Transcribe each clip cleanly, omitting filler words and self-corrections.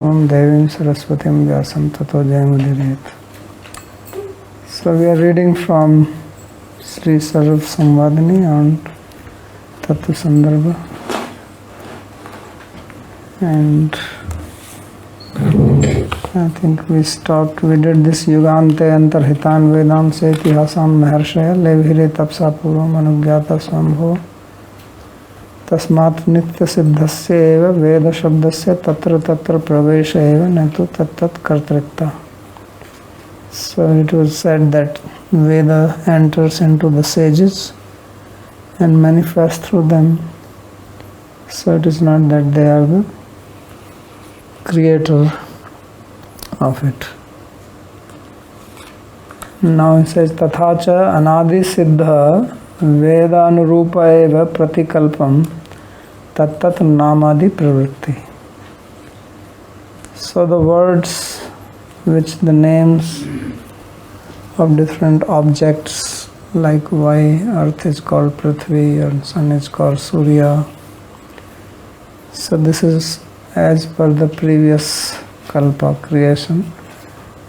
Om Devim Saraswatim Vyasam Tato Jayamudirayat. So we are reading from Sri Sarva saṁvādinī on Tattva Sandarbha, and I think we did this Yugante Antarhitan Vedam Seti Hasam Maharshaya Levhire Tapsa Puram Anuccheda Swambho Tasmat Nitya Siddhasya Eva Veda Shabdasya Tatra Tatra Pravesha Eva Natu Tattat Kartrikta. So it was said that Veda enters into the sages and manifests through them. So it is not that they are the creator of it. Now it says Tathacha Anadi Siddha Veda Anurupa Eva Pratikalpam Tattat Namadi Pravritti. So the words which the names of different objects, like why earth is called Prithvi and sun is called Surya. So this is as per the previous kalpa creation,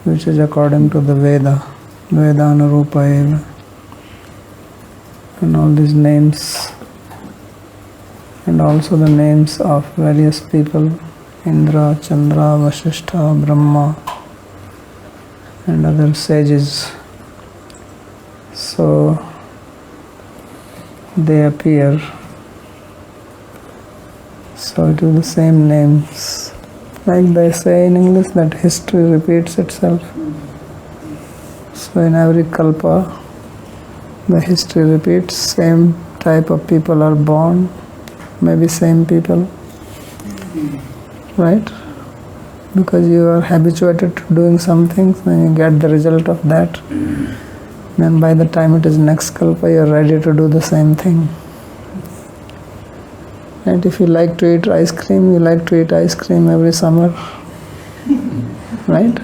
which is according to the Veda Anurupa Eva. And all these names, and also the names of various people, Indra, Chandra, Vasishtha, Brahma, and other sages. So they appear. So it is the same names. Like they say in English that history repeats itself. So in every kalpa, the history repeats. Same type of people are born, maybe same people, right? Because you are habituated to doing something, then you get the result of that. Then by the time it is next kalpa, you are ready to do the same thing. And if you like to eat ice cream, you like to eat ice cream every summer, right?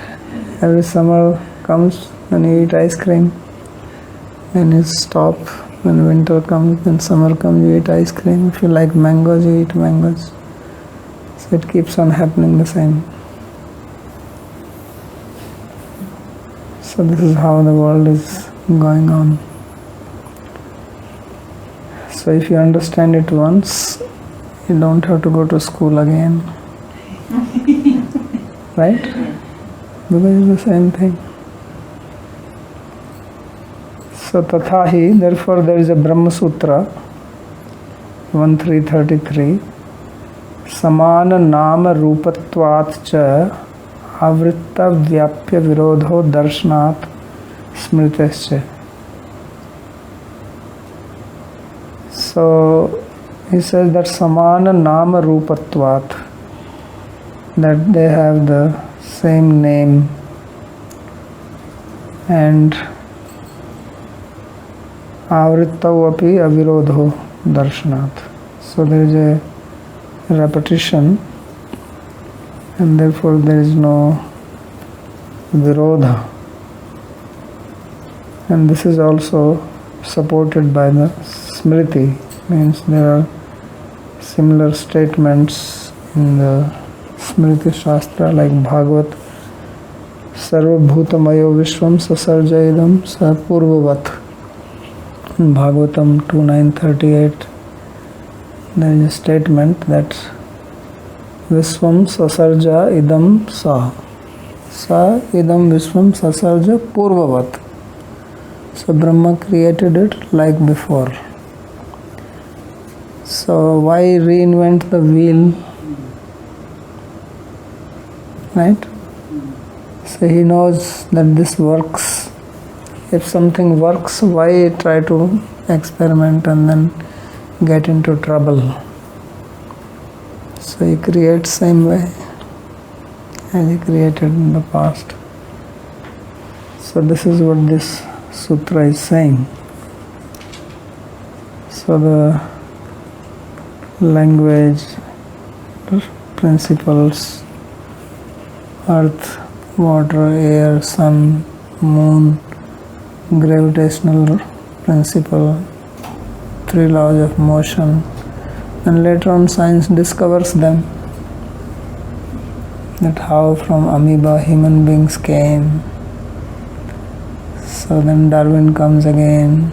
Every summer comes, then you eat ice cream. Then you stop. When winter comes, then summer comes, you eat ice cream. If you like mangoes, you eat mangoes. So it keeps on happening the same. So this is how the world is going on. So if you understand it once, you don't have to go to school again. Right? Because it's the same thing. So Tathahi, therefore there is a Brahma Sutra 1333 Samana Nama Rupatvat Cha Avritta Vyapya Virodho Darshanat Smritescha. So he says that Samana Nama Rupatvat, that they have the same name, and Avrittau api avirodho darshanat. So there is a repetition, and therefore there is no virodha. And this is also supported by the smriti, means there are similar statements in the smriti shastra like Bhagavat Sarva bhutamayo vishvam sasarja idam sa purvavat. In Bhagavatam 2.9.38, there is a statement that Vishwam sasarja idam sa idam Vishwam sasarja purvavat. So Brahma created it like before. So why reinvent the wheel? Right? So he knows that this works. If something works, why try to experiment and then get into trouble? So he creates same way as he created in the past. So this is what this sutra is saying. So the language, principles, earth, water, air, sun, moon, gravitational principle, 3 laws of motion, and later on science discovers them. that how from amoeba human beings came. So then Darwin comes again,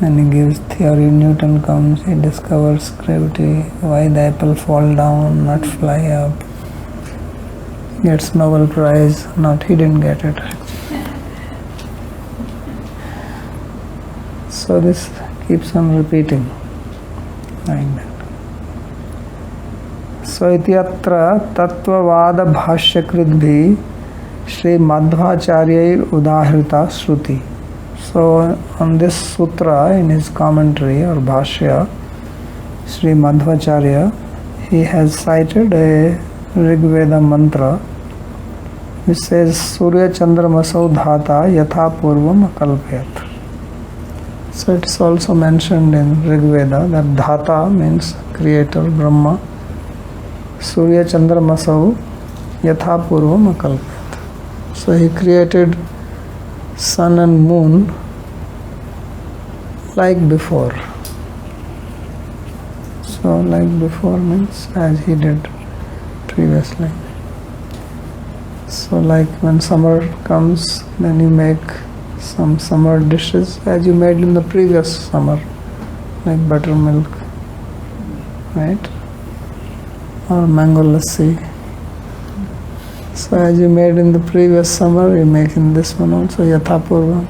and he gives theory. Newton comes, he discovers gravity, why the apple fall down, not fly up. Gets Nobel Prize, not he didn't get it. So this keeps on repeating like that. So ityatra tattvavada bhashyakritbhi Sri Madhvacharya udahrita shruti. So on this sutra, in his commentary or bhashya, Sri Madhvacharya, he has cited a Rigveda mantra which says Surya Chandramasau Dhata Yatha Purvam Akalpayat. So it is also mentioned in Rigveda that Dhata means creator, Brahma. Surya Chandramasau Yatha Purvam Akalpayat. So he created sun and moon like before. So like before means as he did previously. So like when summer comes, then you make some summer dishes as you made in the previous summer, like buttermilk, right? Or mango lassi. So as you made in the previous summer, you make in this one also, Yatha Purva.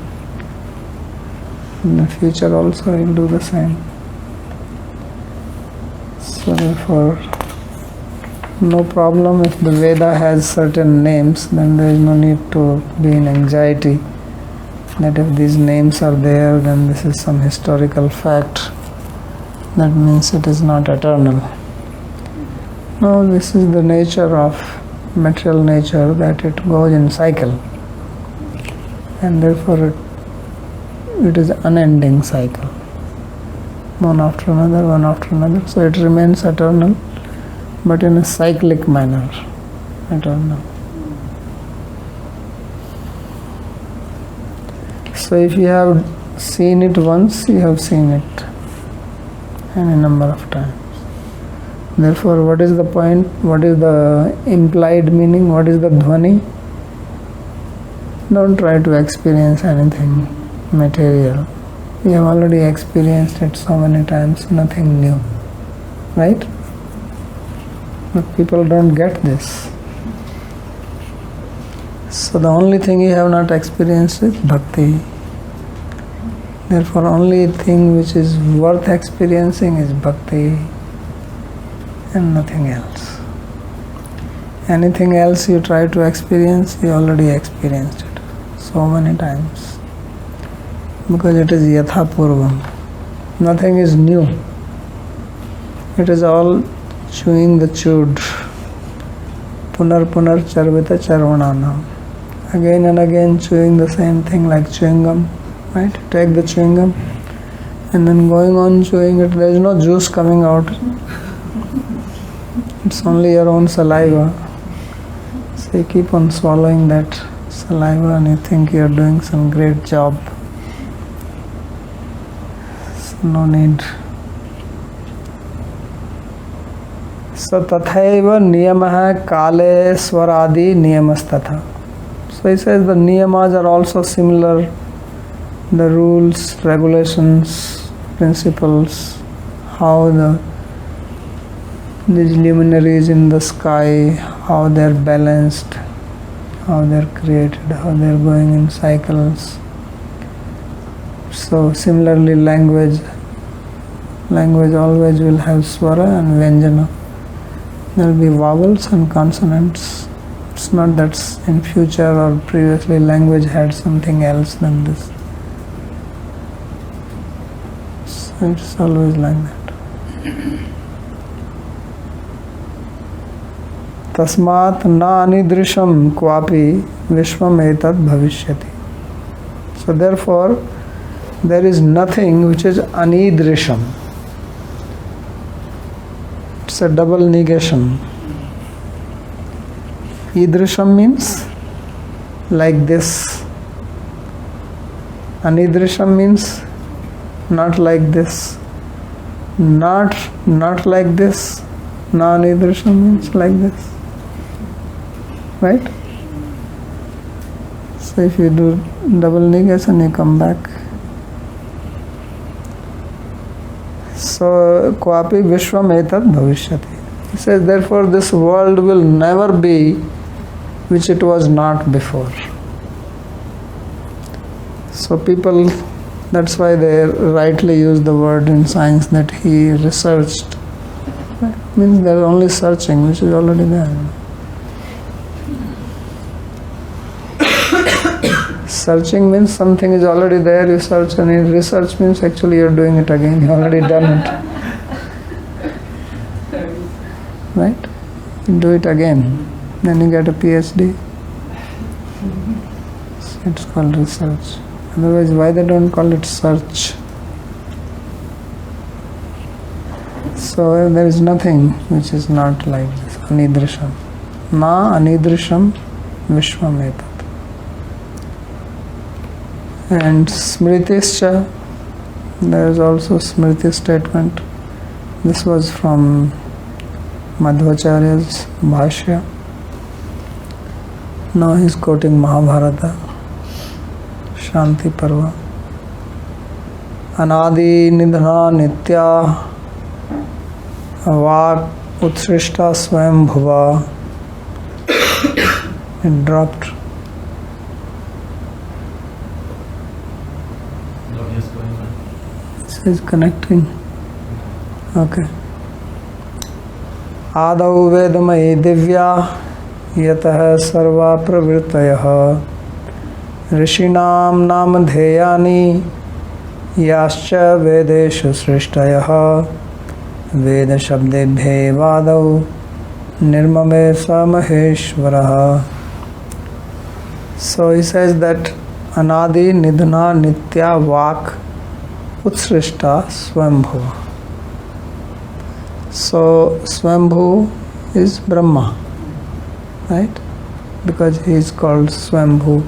In the future also you will do the same. So therefore, no problem if the Veda has certain names, then there is no need to be in anxiety that if these names are there, then this is some historical fact. That means it is not eternal. No, this is the nature of material nature, that it goes in cycle, and therefore it is unending cycle, one after another, one after another. So it remains eternal, but in a cyclic manner, eternal. So if you have seen it once, you have seen it any number of times. Therefore, what is the point? What is the implied meaning? What is the dhvani? Don't try to experience anything material. We have already experienced it so many times, nothing new. Right? But people don't get this. So the only thing you have not experienced is bhakti. Therefore, only thing which is worth experiencing is bhakti, and nothing else. Anything else you try to experience, you already experienced it so many times. Because it is yatha purvam. Nothing is new. It is all chewing the chewed. Punar punar charvita charvananam. Again and again chewing the same thing like chewing gum. Right? Take the chewing gum and then going on chewing it. There is no juice coming out. It's only your own saliva. So you keep on swallowing that saliva and you think you are doing some great job. So no need. So tathaiva niyamaha kale swaradi niyamas-tatha. So he says the niyamas are also similar. The rules, regulations, principles, how these luminaries in the sky, how they are balanced, how they are created, how they are going in cycles. So similarly language always will have swara and vyanjana. There will be vowels and consonants. It's not that in future or previously language had something else than this. So it's always like that. Tasmat na anidrisham kvapi vishvam etad bhavishyati. So therefore, there is nothing which is anidrisham. It's a double negation. Idrisham means like this. Anidrisham means not like this. Not like this. Na-anidrisham means like this. right? So if you do double negation, you come back. So Kvapi Vishwam Etad Bhavishyati. He says, therefore this world will never be which it was not before. So people, that's why they rightly use the word in science that he researched. Right? Means they're only searching, which is already there. Searching means something is already there, you search, and research means actually you're doing it again, you already done it. Right? You do it again, then you get a PhD. So it's called research. Otherwise, why they don't call it search? So there is nothing which is not like this. Anidrisham. Na anidrisham vishwam etat. And smritischa, there is also smriti statement. This was from Madhvacharya's Bhashya. Now he is quoting Mahabharata, Shanti Parva. Anadi nidhana nitya vak utsrishta swayam bhuva. It dropped. Is connecting. Okay. Adau vedamayi divya yatah sarva pravrittayah rishinam namadheyani yascha vedeshu srishtayah veda shabdebhe vadau nirmame sa maheshwarah. So he says that anadi nidhana nitya vak Utsrishta Swambhu. So Swambhu is Brahma, right? Because he is called Swambhu.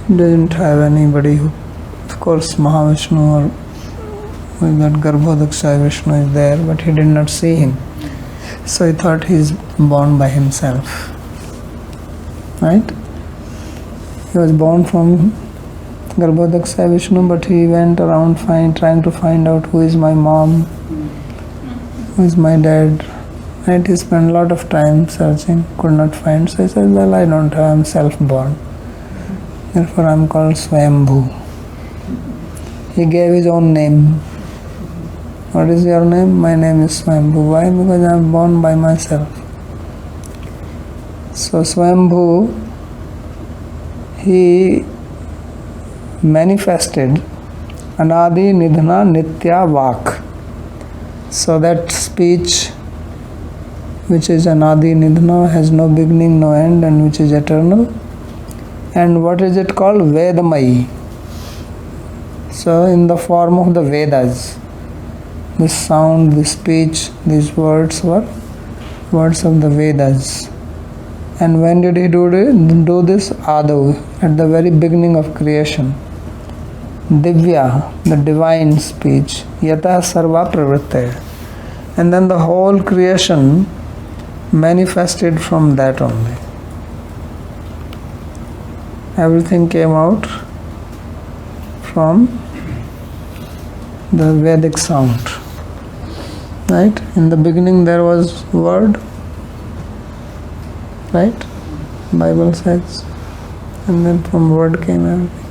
He doesn't have anybody who, of course, Mahavishnu or with that Garbhodaksha Vishnu is there, but he did not see him. So he thought he is born by himself, right? He was born from Garbhodaksha Vishnu, but he went around trying to find out who is my mom, who is my dad. Right? He spent a lot of time searching, could not find. So he said, well, I don't have, I am self-born. Therefore I am called Swayambhu. He gave his own name. What is your name? My name is Swayambhu. Why? Because I am born by myself. So Swayambhu, he manifested Anadi Nidhana Nitya Vak. So that speech which is Anadi Nidhana, has no beginning, no end, and which is eternal. And what is it called? Vedamayi. So in the form of the Vedas, this sound, this speech, these words were words of the Vedas. And when did he do this? Adu, at the very beginning of creation. Divya, the divine speech. Yata sarva pravrittaya. And then the whole creation manifested from that only. Everything came out from the Vedic sound. Right? In the beginning there was word. Right? Bible says. And then from word came everything.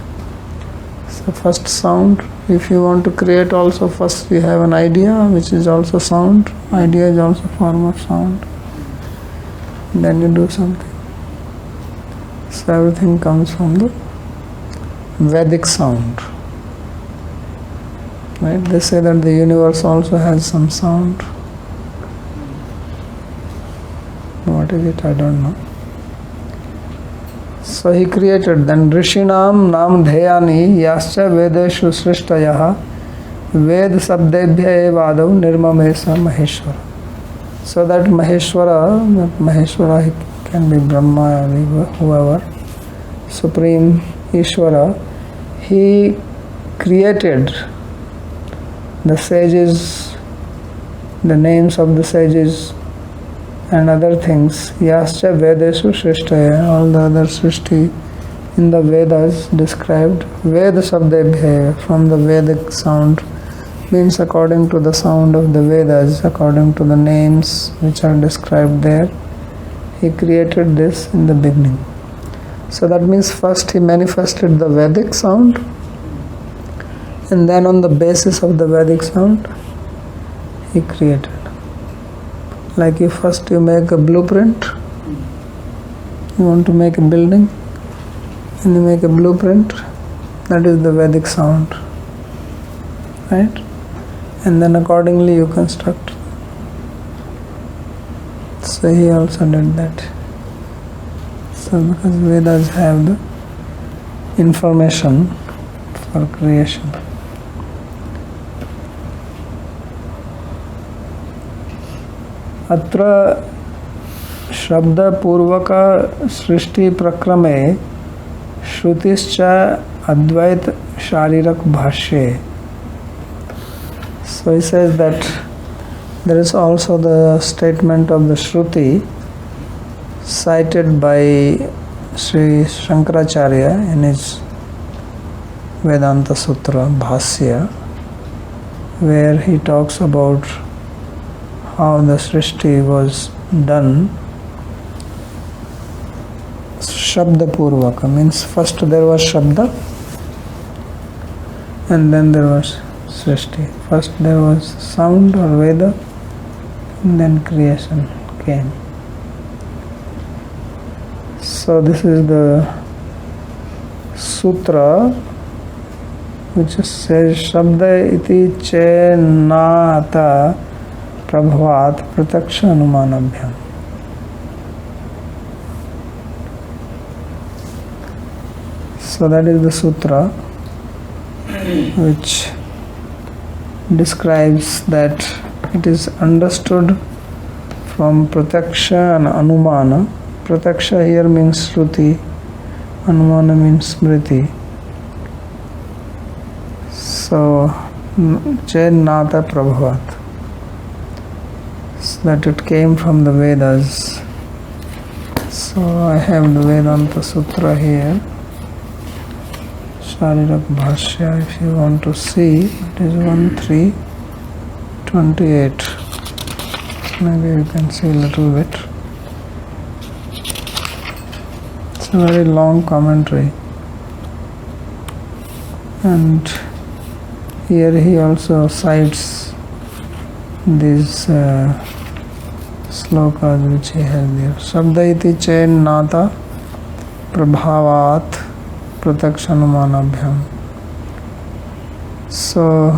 So first sound. If you want to create also, first you have an idea which is also sound. Idea is also form of sound. Then you do something. So everything comes from the Vedic sound. Right? They say that the universe also has some sound. What is it? I don't know. So he created. Then Rishinam Nam Dheyani Yascha Vedeshu Srishtayah Ved Sabdebhya Evadav Nirmamesa Maheshwara. So that Maheshwara he can be Brahma or whoever, Supreme Ishvara, he created the sages, the names of the sages, and other things. Yascha Vedeshu Srishtaya, all the other Srishti in the Vedas described. Veda Shabdebhya, from the Vedic sound, means according to the sound of the Vedas, according to the names which are described there. He created this in the beginning. So that means first he manifested the Vedic sound, and then on the basis of the Vedic sound, he created. Like if first you make a blueprint, you want to make a building, and you make a blueprint, that is the Vedic sound, right? And then accordingly you construct. So he also did that. So because Vedas have the information for creation. Atra Shabda Purvaka Srishti Prakrame Shrutischa Advait Sharirak Bhashye. So he says that there is also the statement of the Shruti cited by Sri Shankaracharya in his Vedanta Sutra Bhasya, where he talks about how the Srishti was done. Shabda Purvaka means first there was Shabda and then there was Srishti. First there was sound or Veda and then creation came. So this is the sutra which says Shabda iti che nata prabhavat prataksha anumanabhyam. So that is the sutra which describes that it is understood from prataksha and anumana. Prataksha here means Shruti, anumana means smriti. So nata prabhavat, so that it came from the Vedas. So I have the Vedanta Sutra here, Sharirak Bhashya. If you want to see, it is 1.3.28. Maybe you can see a little bit. It's a very long commentary, and here he also cites these slokas which he has there. Shabda iti chen nata prabhavat pratakshanumanabhyam. So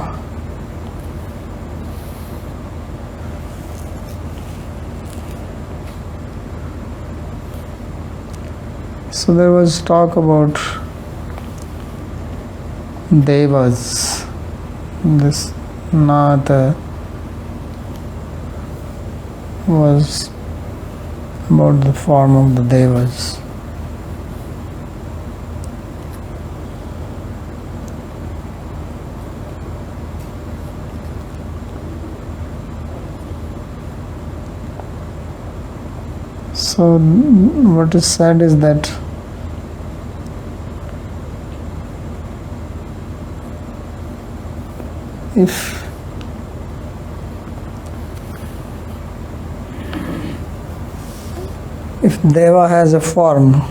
there was talk about devas. This nata was about the form of the devas. So what is said is that if Deva has a form,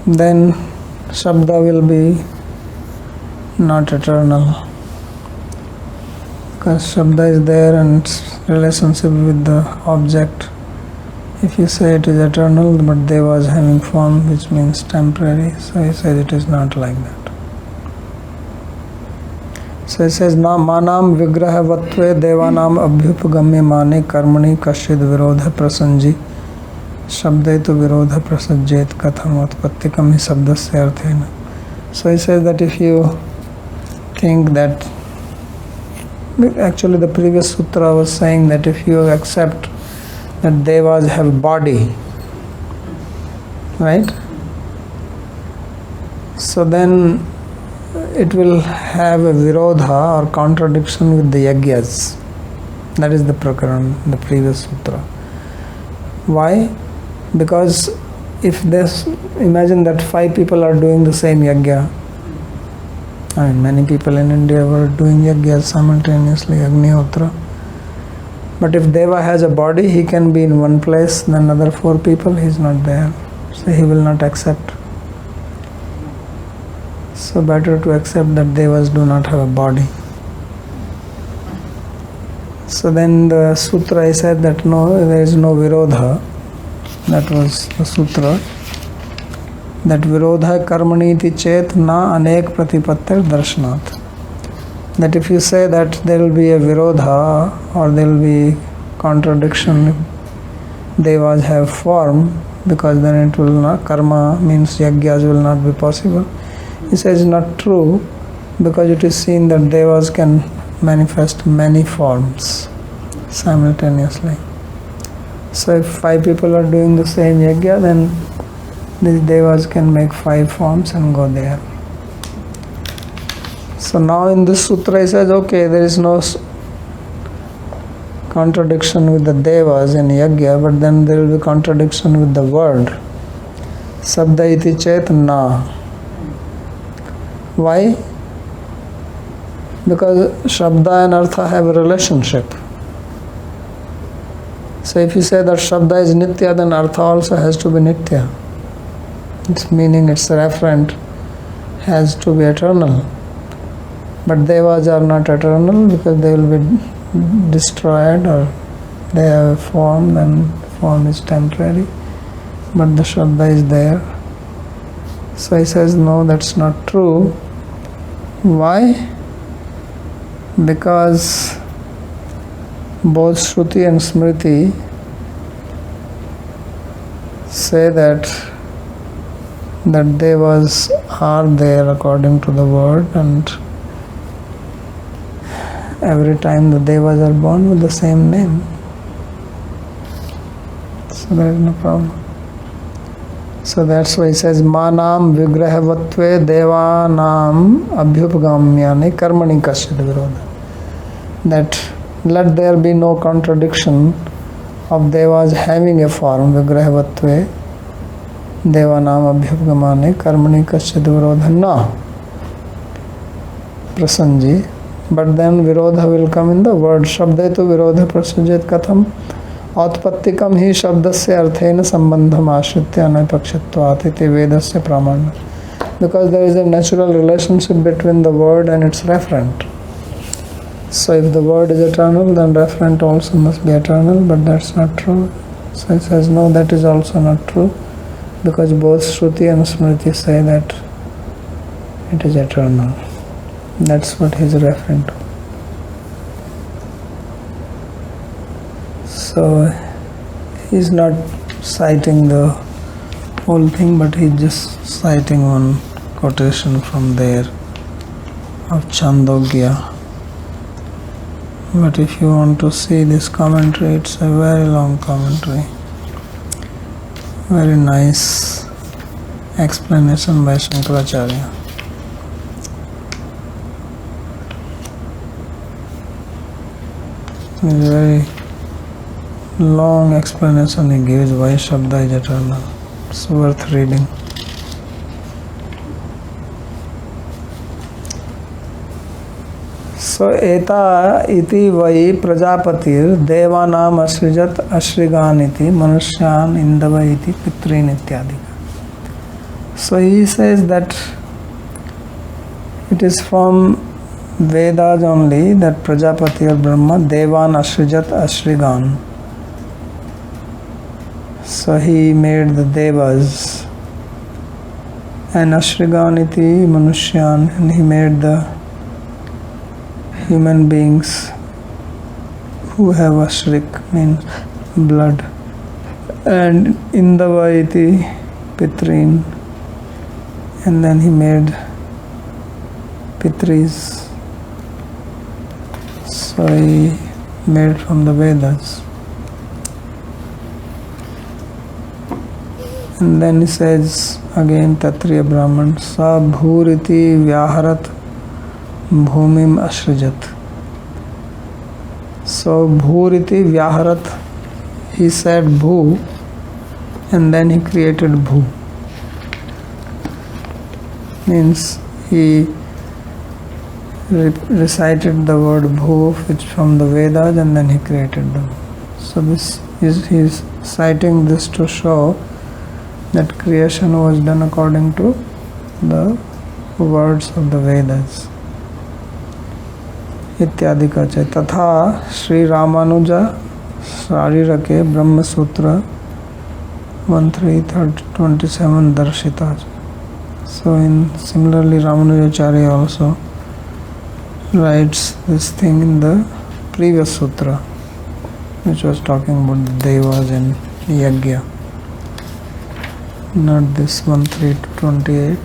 then Shabda will be not eternal, because Shabda is there and its relationship with the object. If you say it is eternal, but Deva is having form, which means temporary, so he says it is not like that. So he says, na manam vigraha vatve devanam abhyupagamya mane karmani kashid virodha prasanji shabdetu virodha prasajjet katham utpattikam hi sabdasya arthena. So he says that if you think that, actually the previous sutra was saying that if you accept that devas have body, right? So then it will have a virodha or contradiction with the yagyas. That is the prakaran, the previous sutra. Why? Because if this, imagine that 5 people are doing the same yajna. I mean, many people in India were doing yajna simultaneously, Agnihotra. But if Deva has a body, he can be in one place, then other 4 people, he is not there. So he will not accept. So better to accept that Devas do not have a body. So then the sutra, I said that no, there is no virodha. That was the sutra. That virodha karmaniti chet na anek pratipattir darshanat. That if you say that there will be a virodha or there will be contradiction if Devas have form, because then it will not, karma means yajnas will not be possible. He says not true, because it is seen that Devas can manifest many forms simultaneously. So if 5 people are doing the same yajna, then these Devas can make 5 forms and go there. So now in this sutra he says, okay, there is no contradiction with the Devas in yajna, but then there will be contradiction with the word. Sabda iti chet na. Why? Because Shabda and Artha have a relationship. So if you say that Shabda is Nitya, then Artha also has to be Nitya. Its meaning, its referent has to be eternal. But Devas are not eternal because they will be destroyed or they have a form and form is temporary. But the Shabda is there. So he says, no, that's not true. Why? Because both Shruti and Smriti say that Devas are there according to the word, and every time the Devas are born with the same name. So there is no problem. So that's why he says, Manam vigrahavatve devanam abhyupagamyani karmani kasyad virodha. That let there be no contradiction of Devas having a form, vigrahavatve devanam abhyupagamani karmani kasyad virodha na prasanji. But then virodha will come in the word. Shabdetu virodha prasajet katham औत्पत्तिकम ही शब्दस्य अर्थेन संबंधम आश्रित्य अनपेक्षत्वात् इति वेदस्य प्रामाण्यम्. Because there is a natural relationship between the word and its referent. So if the word is eternal, then referent also must be eternal, but that's not true. So he says, no, that is also not true, because both Shruti and Smriti say that it is eternal. That's what he is referring to. So he's not citing the whole thing, but he's just citing one quotation from there of Chandogya. But if you want to see this commentary, it's a very long commentary. Very nice explanation by Shankaracharya. It's a very long explanation he gives why Shabda is eternal. It's worth reading. So eta iti vai prajapatir devanam asrijat ashrigan iti manusyan indava iti pitrin ityadika. So he says that it is from Vedas only that Prajapati or Brahma devan asrijat ashrigan. So he made the Devas and Ashriganiti Manushyan, and he made the human beings who have Ashrik, means blood, and Indavaiti Pitrin, and then he made Pitris. So he made from the Vedas. And then he says again, Tatriya Brahman, Sa Bhuriti Vyaharat Bhumim Ashrijat. So bhuriti vyaharat, he said bhu and then he created bhu. Means he recited the word bhu which from the Vedas and then he created the bhu. So this is, he is citing this to show that creation was done according to the words of the Vedas. इत्यादि का च तथा श्री रामानुजा शारीरके ब्रह्म सूत्र 1327 दर्शिता. So in similarly Ramanujacharya also writes this thing in the previous sutra which was talking about the devas and yajna, not this 1328.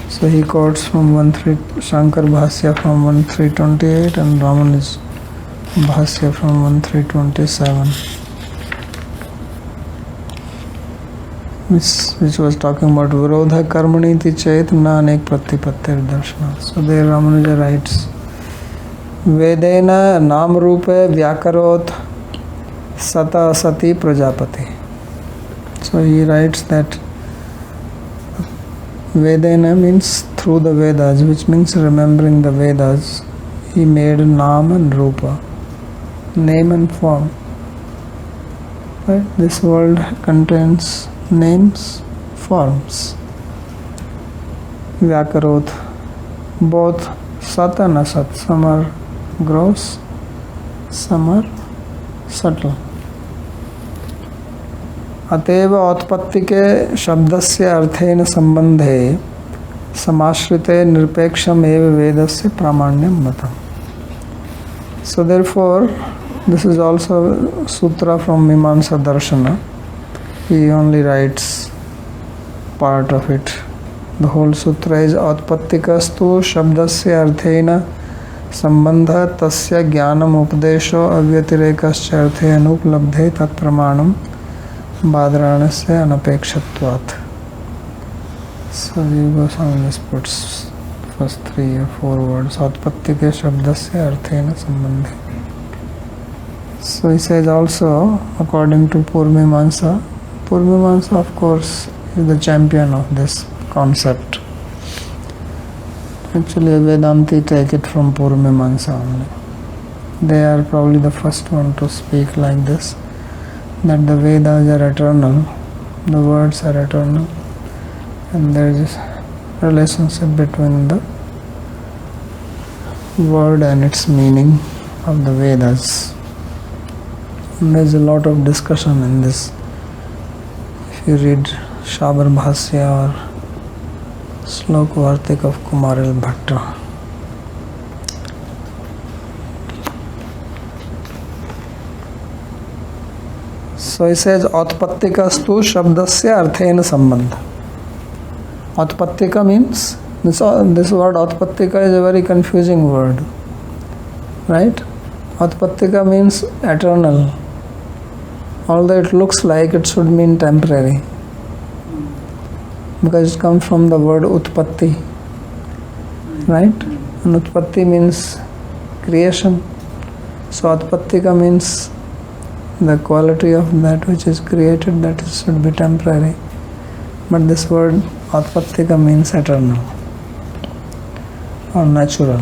So he quotes from 13 Shankar Bhasya from 1328 and Ramanuj Bhasya from 1327, which was talking about Virodha Karmani ti Chet na anek pratipattir darshana. So there Ramanuja writes Vedena Nam Rupe Vyakarot Sata Sati Prajapati. So he writes that Vedena means through the Vedas, which means remembering the Vedas. He made Nam and Rupa, name and form. Right? This world contains names, forms. Vyakarot, both Sat and Asat. Some are gross, some are subtle. अतएव औत्पत्ति के शब्दस्य अर्थेन संबंधे समाश्रिते निरपेक्षम एव वेदस्य प्रामाण्यम मतम. So therefore, this is also sutra from Mimamsa Darshana. He only writes part of it. The whole sutra is औत्पत्तिकस्तु शब्दस्य अर्थेन संबंधः तस्य ज्ञानम उपदेशो अव्यतिरेकश्च अर्थे अनुपलब्धे तत्प्रमाणम बादराणस्य अनपेक्षत्वात्. So you go some this puts first 3 or 4 words औत्पत्ति के शब्दस्य अर्थेन संबंधे. So he says also according to Purvamimamsa, Purvamimamsa of course is the champion of this concept. Actually Vedanti take it from Purvamimamsa only. They are probably the first one to speak like this, that the Vedas are eternal, the words are eternal, and there is a relationship between the word and its meaning of the Vedas. And there is a lot of discussion in this. If you read Shabar Bhasya or Slok Vartik of Kumaril Bhatta. So he says Autpattika-stu shabdasya arthena sambandha. Autpattika means, this word Autpattika is a very confusing word, right? Autpattika means eternal, although it looks like it should mean temporary, because it comes from the word Utpatti, right? And Utpatti means creation. So Autpattika means the quality of that which is created, that should be temporary. But this word Atpattika means eternal or natural.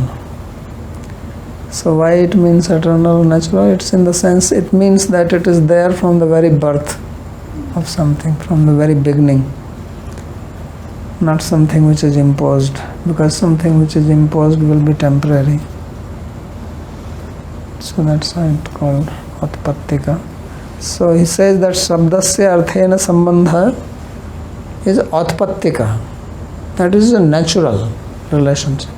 So why it means eternal, natural? It's in the sense, it means that it is there from the very birth of something, from the very beginning. Not something which is imposed, because something which is imposed will be temporary. So that's why it's called Atpattika. So he says that Shabdasya Arthena Sambandha is Atpattika. That is a natural relationship.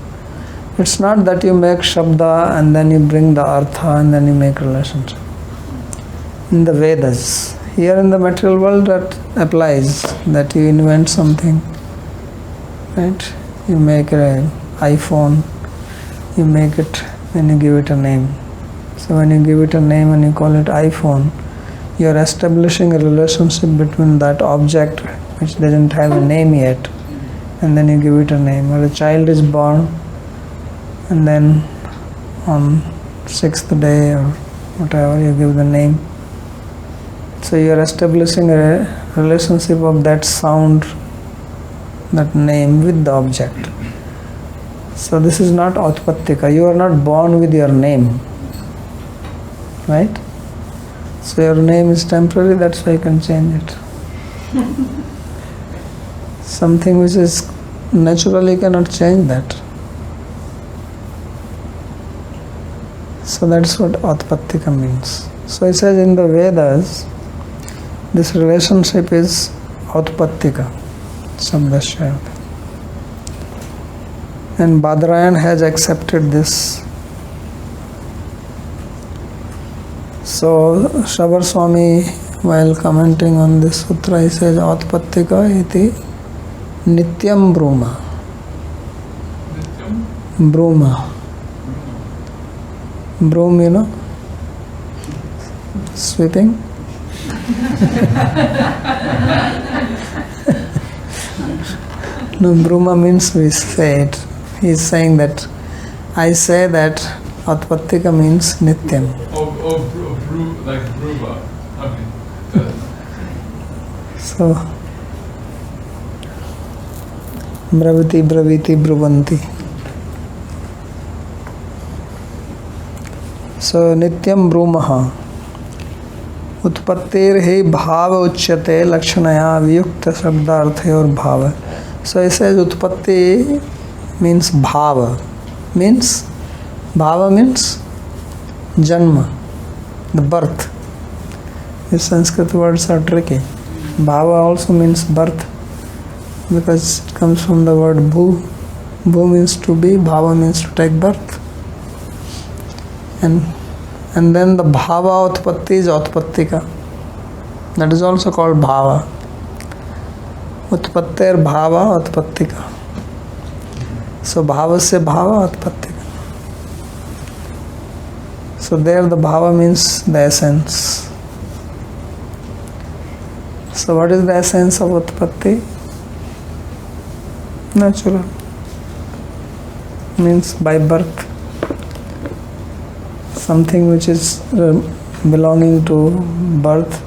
It's not that you make Shabda and then you bring the Artha and then you make relationship. In the Vedas, here in the material world that applies, that you invent something, right? You make an iPhone, you make it, then you give it a name. So when you give it a name and you call it iPhone, you are establishing a relationship between that object which doesn't have a name yet, and then you give it a name. Or a child is born, and then on 6th day or whatever you give the name. So you are establishing a relationship of that sound, that name with the object. So this is not Utpattika. You are not born with your name. Right? So your name is temporary, that's why you can change it. Something which is natural, you cannot change that. So that's what Utpattika means. So it says in the Vedas, this relationship is Utpattika, Sabdasya. And Badarayana has accepted this. So Shabar Swami, while commenting on this sutra, he says, Utpattika iti nityam bruma. Bruma. Broom, you know? Sweeping. No, bruma means we say it. He is saying that I say that Utpattika means nityam. Like bruma. Okay. So, bravati, braviti, bruvanti. So, nityam brumaha. Utpattir hi bhava uchyate lakshanaya viyukta shabdarthayor bhava. So, it says Utpatti means bhava. Bhava means janma, the birth. These Sanskrit words are tricky. Bhava also means birth because it comes from the word bhu. Bhu means to be, bhava means to take birth. And then the bhava utpatti is Utpattika. That is also called bhava. Utpattir bhava Utpattika. So bhava se bhava Utpattika. So there the bhava means the essence. So what is the essence of Utpatti? Natural. Means by birth. Something which is belonging to birth.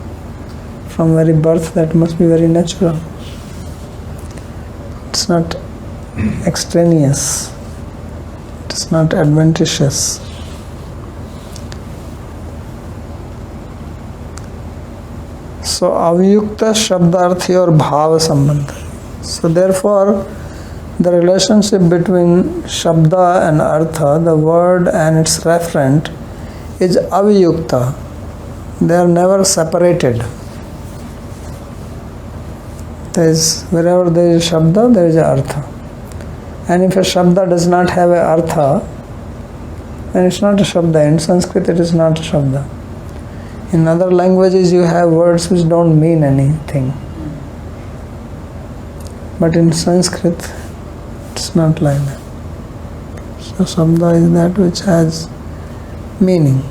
From very birth, that must be very natural. It's not extraneous. It's not adventitious. So avyukta shabdarthi or bhava sambandha. So therefore, the relationship between shabda and artha, the word and its referent, is avyukta. They are never separated. Wherever there is shabda, there is a artha. And if a shabda does not have a artha, then it's not a shabda. In Sanskrit, it is not a shabda. In other languages, you have words which don't mean anything. But in Sanskrit, it's not like that. So, shabda is that which has meaning.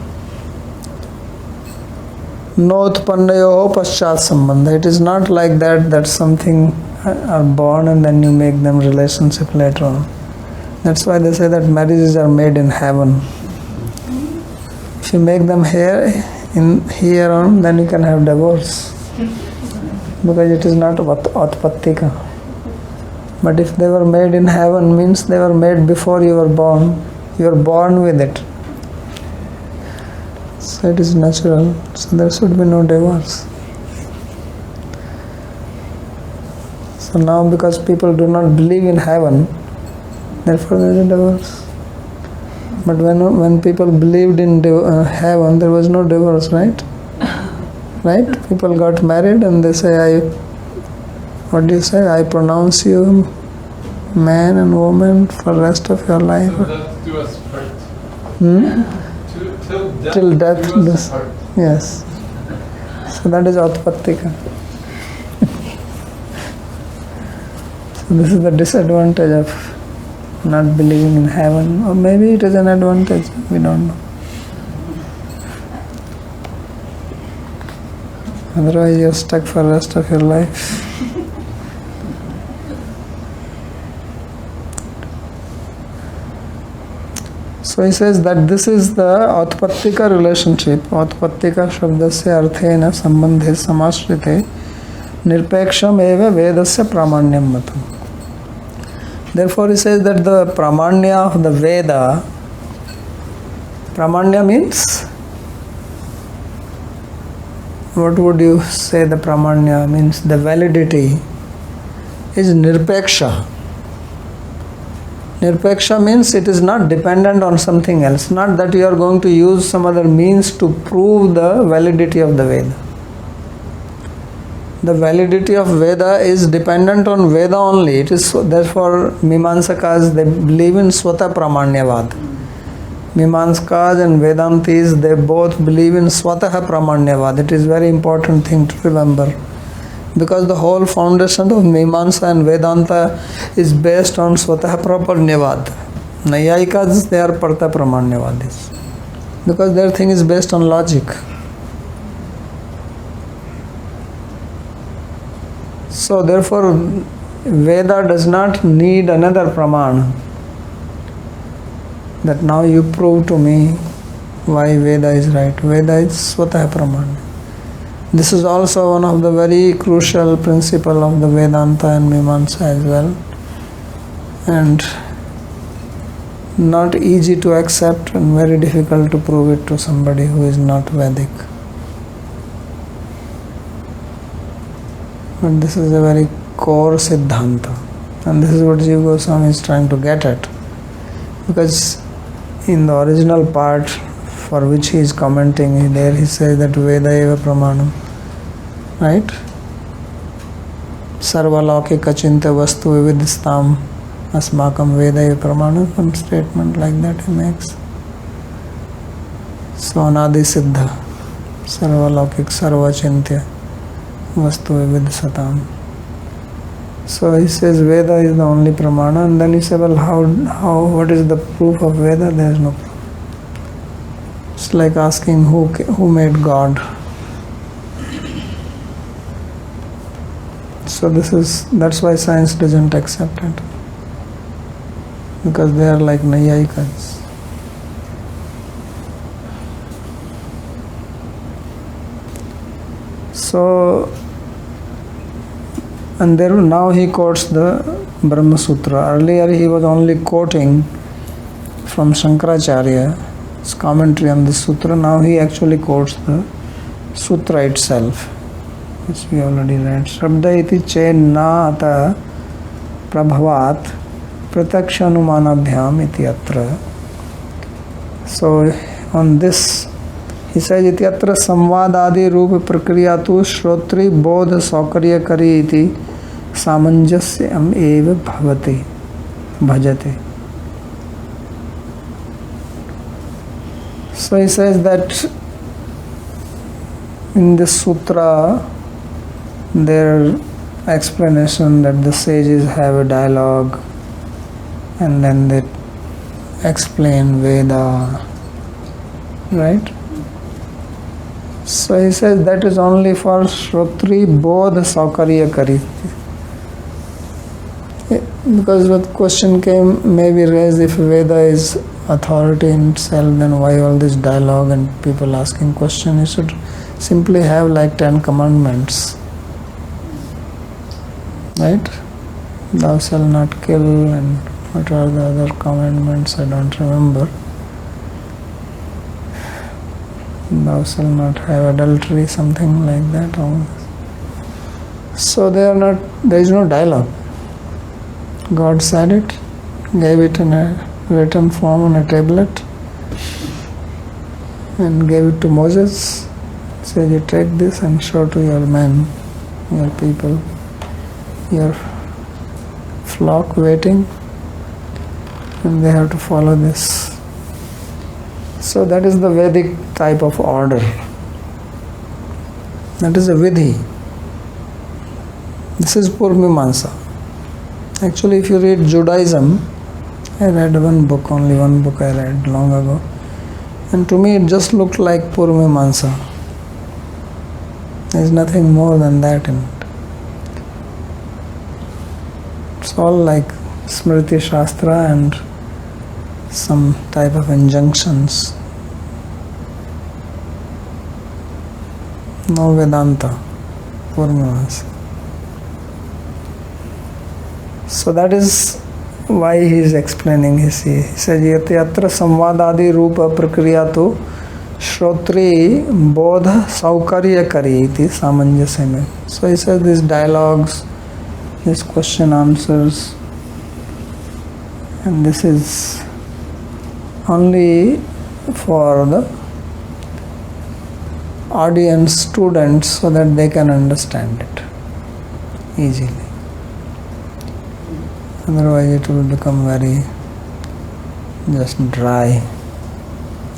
Notpannayoho paschat sambandha. It is not like that something are born and then you make them relationship later on. That's why they say that marriages are made in heaven. If you make them here on, then you can have divorce. Because it is not Utpattika. But if they were made in heaven, means they were made before you were born. You are born with it. So it is natural. So there should be no divorce. So now because people do not believe in heaven, therefore there is a divorce. But when people believed in heaven, there was no divorce, right? Right? People got married and they say, what do you say? I pronounce you man and woman for the rest of your life. So that do us part. Till death do us part. Yes. So that is Utpattika. So this is the disadvantage of not believing in heaven. Or maybe it is an advantage. We don't know. Otherwise you are stuck for the rest of your life. So he says that this is the Autpattika relationship. Autpattika shabdasya arthena sambandhe samashrite nirpeksham eva vedasya pramanyam matam. Therefore he says that the pramanya of the Veda, pramanya means, what would you say the pramanya means? The validity is nirpeksha. Nirpeksha means it is not dependent on something else. Not that you are going to use some other means to prove the validity of the Veda. The validity of Veda is dependent on Veda only. It is therefore Mimamsakas, they believe in Swata Pramanyavad. Mimamsakas and Vedantis, they both believe in Swataha Pramanyavad. It is very important thing to remember. Because the whole foundation of Mimamsa and Vedanta is based on Swataha Pramanyavad. Nayayikas, they are Parta Pramanyavadis. Because their thing is based on logic. So therefore, Veda does not need another Pramana. That now you prove to me why Veda is right. Veda is Swataha Pramana. This is also one of the very crucial principle of the Vedanta and Mimamsa as well, and not easy to accept and very difficult to prove it to somebody who is not Vedic. But this is a very core Siddhanta, and this is what Jiva Goswami is trying to get at, because in the original part for which he is commenting, there he says that Veda eva pramanam, right? Sarva laukika chinta vastu vividistam asmakam Veda eva pramanam, some statement like that he makes. So anadi siddha sarva laukik sarva chintya vastu vividisatam. So he says Veda is the only pramana, and then he says, well, how what is the proof of Veda? There is no proof. It's like asking who made God. So that's why science doesn't accept it, because they are like Nayayikas. So, and there now he quotes the Brahma Sutra. Earlier he was only quoting from Shankaracharya's commentary on the sutra. Now he actually quotes the sutra itself, which we already read. Shabda iti che na ata prabhavat pratakshyanumanabhyam iti atra. So on this he says iti atra saṁvādādi rūpa prakriyatu shrotri bodha saukarya kari iti samanjasyam eva bhavati bhajate. So he says that in this sutra their explanation that the sages have a dialogue and then they explain Veda, right? So he says that is only for Shrotri Bodha Saukarya Kari. Because what question came maybe raised, if Veda is authority in itself, then why all this dialogue and people asking questions? You should simply have like 10 commandments, right? Thou shalt not kill, and what are the other commandments? I don't remember. Thou shalt not have adultery, something like that. So there is no dialogue. God said it, gave it in a written form on a tablet, and gave it to Moses. Said, you take this and show to your men, your people, your flock waiting, and they have to follow this. So that is the Vedic type of order. That is a vidhi. This is Purmimamsa. Actually, if you read Judaism, I read only one book I read long ago, and to me it just looked like Purmimamsa. There is nothing more than that in it. It's all like Smriti Shastra and some type of injunctions. No Vedanta, Purnavas. So that is why he is explaining. He says, Yate atra saṁvādādi rūpa prakriya tu Shrotri bodha saukarya kari iti samanjasya. So he says these dialogues, these question answers, and this is only for the audience, students, so that they can understand it easily. Otherwise it will become very just dry.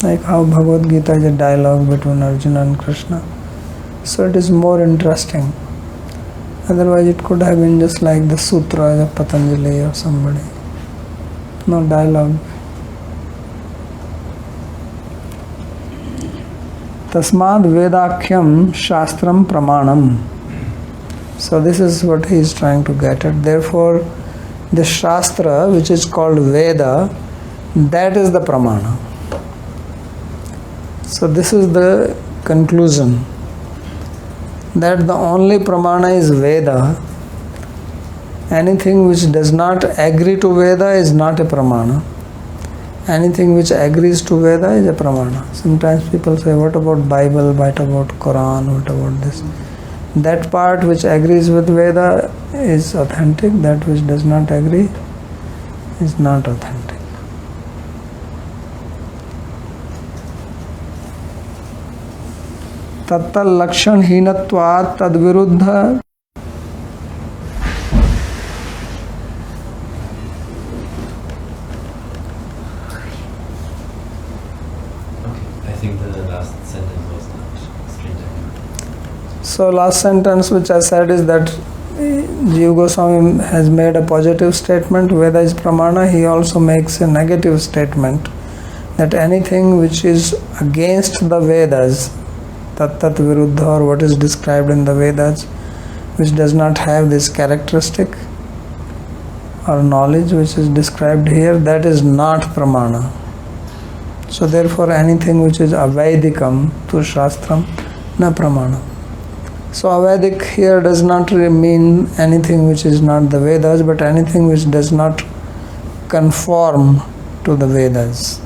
Like how Bhagavad Gita is a dialogue between Arjuna and Krishna. So it is more interesting. Otherwise it could have been just like the sutras of Patanjali or somebody. No dialogue. Tasmad Vedakhyam Shastram Pramanam. So this is what he is trying to get at. Therefore, the Shastra, which is called Veda, that is the Pramana. So this is the conclusion, that the only Pramana is Veda. Anything which does not agree to Veda is not a Pramana. Anything which agrees to Veda is a Pramana. Sometimes people say, what about Bible, what about Quran, what about this? That part which agrees with Veda is authentic, that which does not agree is not authentic. Tattal lakshan hinatvat tad viruddha. So last sentence which I said is that Jiva Goswami has made a positive statement, Veda is Pramana. He also makes a negative statement that anything which is against the Vedas, tat viruddha, or what is described in the Vedas, which does not have this characteristic or knowledge which is described here, that is not Pramana. So therefore anything which is avaidikam to Shastram, na Pramana. So Avedic here does not mean anything which is not the Vedas, but anything which does not conform to the Vedas,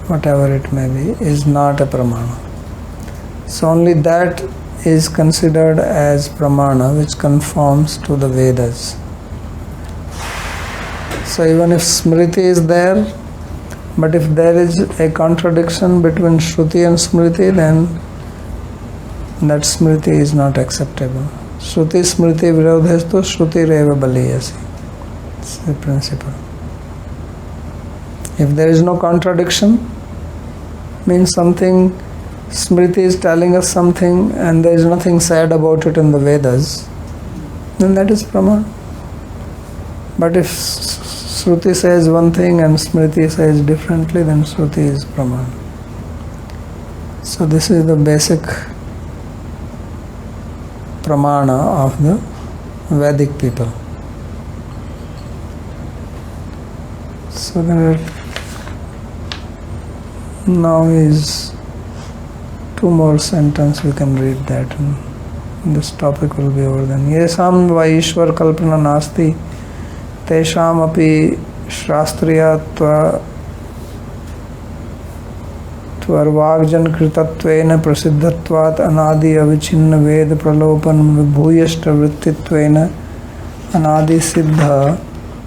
whatever it may be, is not a Pramana. So only that is considered as Pramana which conforms to the Vedas. So even if Smriti is there, but if there is a contradiction between Shruti and Smriti, then that Smriti is not acceptable. Shruti Smriti virodhestu Shruti reva baliyasi. It's the principle. If there is no contradiction, means something, Smriti is telling us something and there is nothing said about it in the Vedas, then that is Pramana. But if Shruti says one thing and Smriti says differently, then Shruti is Pramana. So this is the basic Pramana of the Vedic people. So there now is two more sentences, we can read that and this topic will be over then. Yesam va ishwar kalpana nasti tesham api shastriyatva Tvarvagjan kritattvena prasiddhatvat anadi avichinna ved pralopan vibhuyashta vrittittvena anadi siddha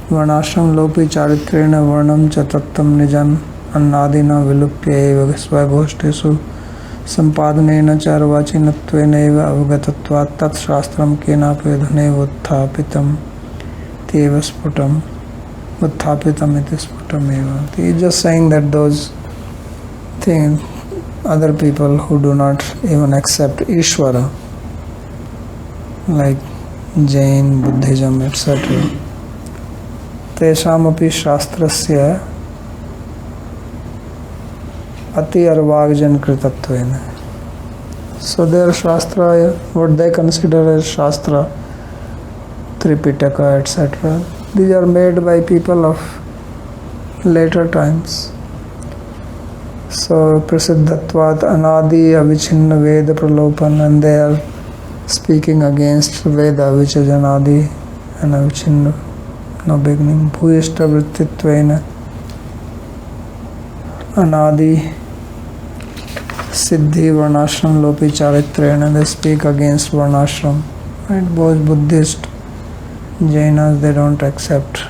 varnasham lopi charitrena varnam cha tattam nijan annadina vilupya eva svagoshthesu sampadnena cha arvachinattvena eva avagatatvat tat shastram kenapi vedhaneva utthapitam teva sputam utthapitam iti sputam eva. He is just saying that those thing, other people who do not even accept Ishvara, like Jain, Buddhism, etc., tesham api shastrasya ati arvagjan kritattvena. So their Shastra, what they consider as Shastra, Tripitaka, etc., these are made by people of later times. So Prasiddhatvat Anadi Avichinna Veda Pralopan, and they are speaking against Veda, which is Anadi and Avichinna, no beginning. Bhuyishta Vrittitvena Anadi Siddhi Varnashram Lopi Charitrena, they speak against Varnashram. Right? Both Buddhist, Jainas, they don't accept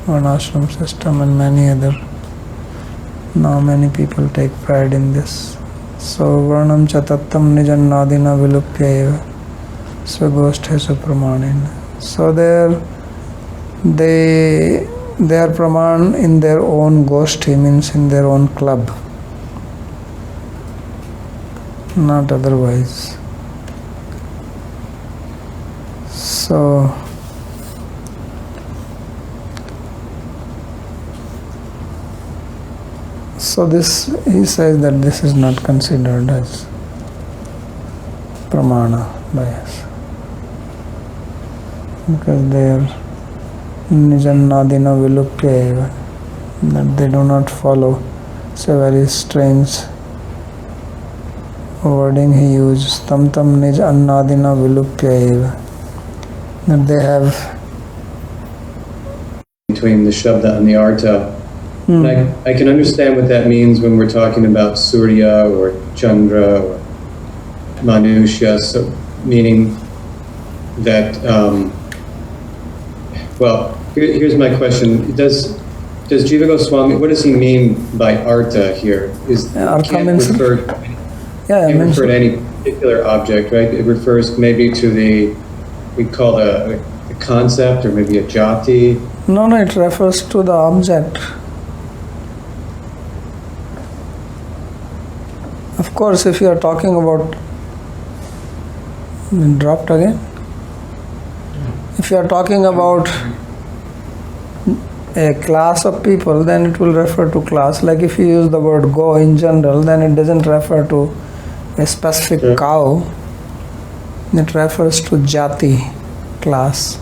Varnashram system, and many other. Now many people take pride in this. So Varnam Chatattam Nijannadina Vilupyaiva Svagosthesu Pramanena. So they are Praman in their own Goshti, means in their own club, not otherwise. So this, he says that this is not considered as pramana by us, because they are nijannadina vilupyaiva, that they do not follow. It's a very strange wording he used, tam tam nij annadina vilupyaiva, that they have between the shabda and the artha. And I can understand what that means when we're talking about Surya or Chandra or Manusya, so meaning that, well, here's my question. Does Jiva Goswami, what does he mean by artha here? Artha means, refer to any particular object, right? It refers maybe to we call a concept, or maybe a jati. No, it refers to the object. Of course, if you are talking about, dropped again. If you are talking about a class of people, then it will refer to class. Like if you use the word go in general, then it doesn't refer to a specific cow. It refers to jati, class.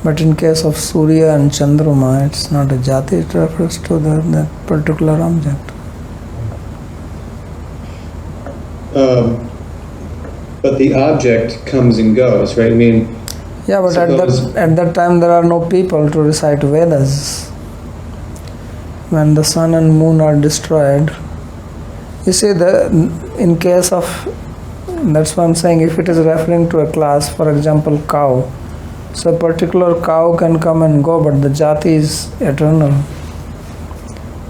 But in case of Surya and Chandrama, it's not a jati, it refers to that particular object. But the object comes and goes, right? I mean, yeah, but at that time there are no people to recite Vedas. When the sun and moon are destroyed, you see, in case of, that's why I'm saying, if it is referring to a class, for example, cow, so a particular cow can come and go, but the jati is eternal.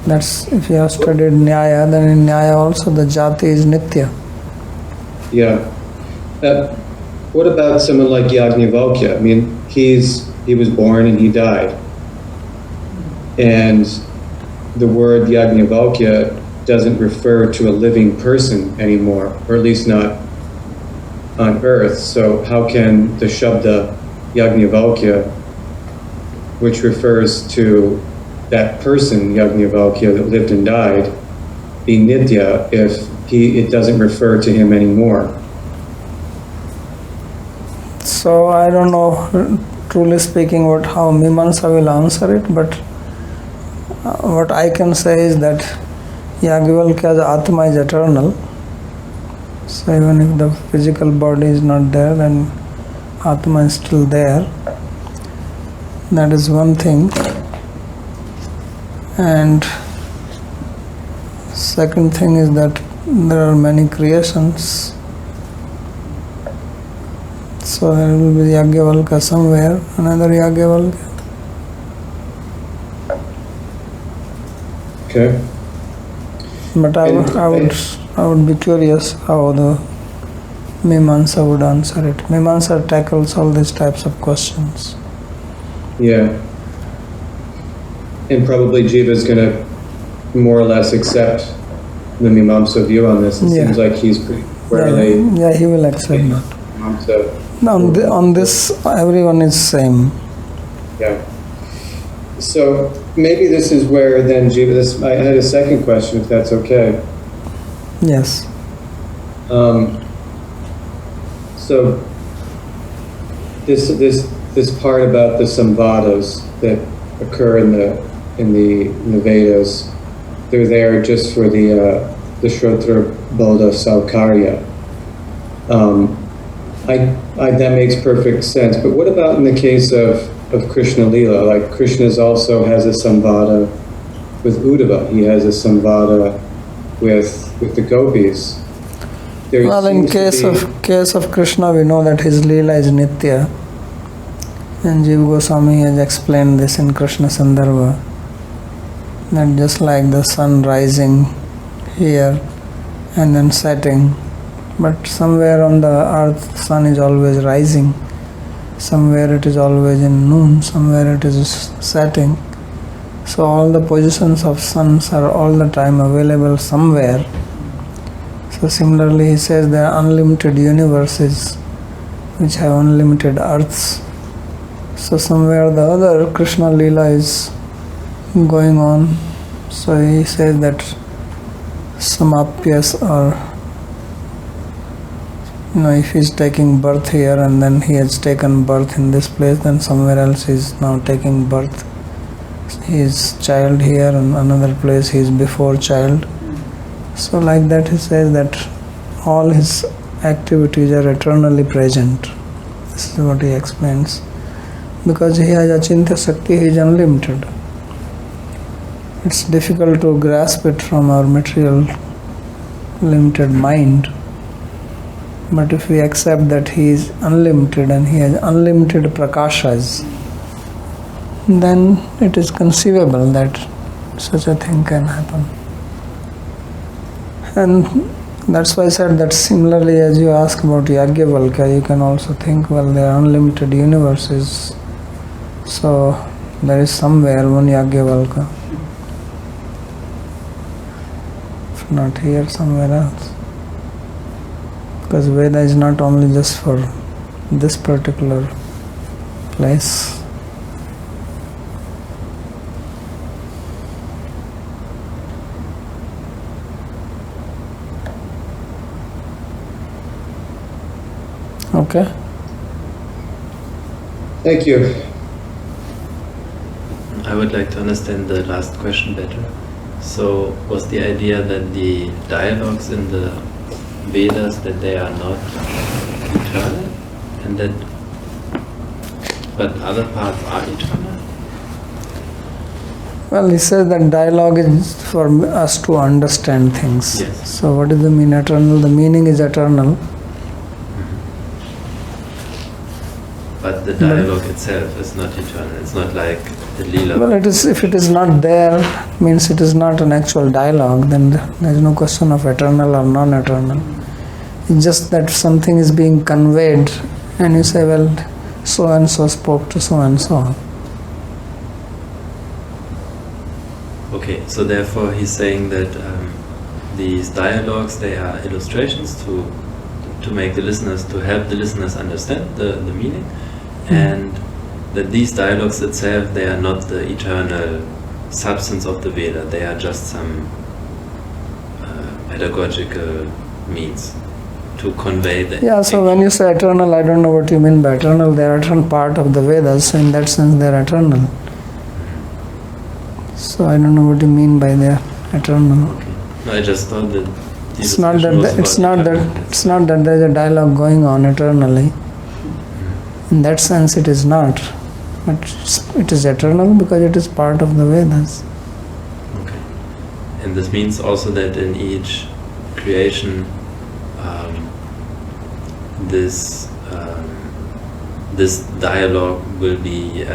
That's, if you have studied Nyaya, then in Nyaya also the jati is nitya. Yeah. What about someone like Yajnavalkya? I mean, he was born and he died. And the word Yajnavalkya doesn't refer to a living person anymore, or at least not on earth. So how can the Shabda Yajnavalkya, which refers to that person, Yajnavalkya, that lived and died, be Nitya if it doesn't refer to him anymore? So I don't know, truly speaking, how Mimamsa will answer it, but what I can say is that Yajnavalkya's Atma is eternal. So even if the physical body is not there, then Atma is still there. That is one thing. And second thing is that there are many creations. So there will be Yajnavalkya somewhere, another Yajnavalkya. Okay. But I would be curious how the Mimamsa would answer it. Mimamsa tackles all these types of questions. Yeah. And probably Jiva is going to more or less accept the Mimamsa view on this. It seems like he's pretty squarely. Yeah, he will accept that. Mimamsa. On this, everyone is same. Yeah. So maybe this is where then Jiva. I had a second question, if that's okay. Yes. So this part about the saṁvādas that occur in in the Vedas. They're there just for the Shrotra Bodha Saukarya. That makes perfect sense. But what about in the case of Krishna Lila? Like Krishna also has a samvada with Uddhava. He has a samvada with the gopis. Well, in case of Krishna, we know that his Leela is Nitya. And Jiva Goswami has explained this in Krishna Sandarbha. That just like the sun rising here and then setting, but somewhere on the earth sun is always rising, somewhere it is always in noon, somewhere it is setting. So all the positions of suns are all the time available somewhere. So similarly he says there are unlimited universes which have unlimited earths. So somewhere or the other Krishna Leela is going on. So he says that samapyas, or if he is taking birth here and then he has taken birth in this place, then somewhere else he is now taking birth. He is child here, and another place he is before child. So like that he says that all his activities are eternally present. This is what he explains. Because he has Achintya Shakti, he is unlimited. It's difficult to grasp it from our material limited mind. But if we accept that he is unlimited and he has unlimited prakashas, then it is conceivable that such a thing can happen. And that's why I said that similarly as you ask about Yajnavalkya, you can also think, well, there are unlimited universes. So there is somewhere one Yajnavalkya. If not here, somewhere else. Because Veda is not only just for this particular place. Okay. Thank you. I would like to understand the last question better. So, was the idea that the dialogues in the Vedas, that they are not eternal, and that, but other parts are eternal? Well, he says that dialogue is for us to understand things. Yes. So what does the mean eternal? The meaning is eternal. But the dialogue itself is not eternal. It's not like the Leela. Well, it is. If it is not there, means it is not an actual dialogue. Then there is no question of eternal or non-eternal. It's just that something is being conveyed, and you say, "Well, so and so spoke to so and so." Okay, so therefore he's saying that these dialogues, they are illustrations to make the listeners, to help the listeners understand the meaning, and that these dialogues itself, they are not the eternal substance of the Veda, they are just some pedagogical means to convey the Yeah, so when you say eternal, I don't know what you mean by eternal. They are eternal part of the Vedas, so in that sense they are eternal. So I don't know what you mean by they are eternal. Okay. No, I just thought that It's not that there is a dialogue going on eternally. In that sense it is not. But it is eternal because it is part of the Vedas. Okay. And this means also that in each creation this dialogue will be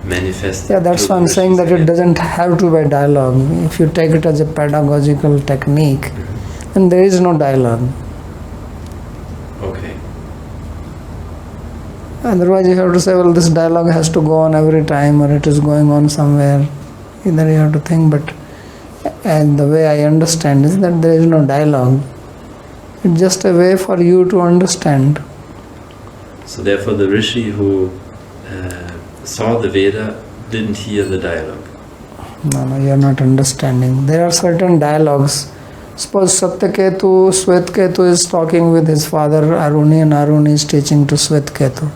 manifested. Yeah, that's why I'm saying that it doesn't have to be dialogue. If you take it as a pedagogical technique, then there is no dialogue. Okay. Otherwise you have to say, well, this dialogue has to go on every time, or it is going on somewhere. Either you have to think, but and the way I understand is that there is no dialogue. It's just a way for you to understand. So therefore the Rishi who saw the Veda didn't hear the dialogue. No, you are not understanding. There are certain dialogues. Suppose Satyaketu, Svetketu is talking with his father Aruni, and Aruni is teaching to Svetketu.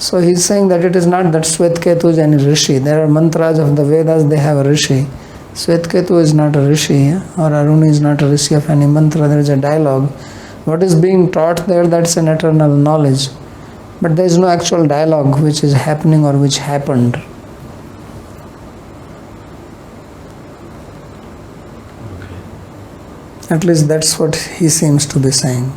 So he's saying that it is not that Shvetketu is any rishi. There are mantras of the Vedas, they have a rishi. Shvetketu is not a rishi, or Aruni is not a rishi of any mantra. There is a dialogue. What is being taught there, that's an eternal knowledge. But there is no actual dialogue which is happening or which happened. Okay. At least that's what he seems to be saying.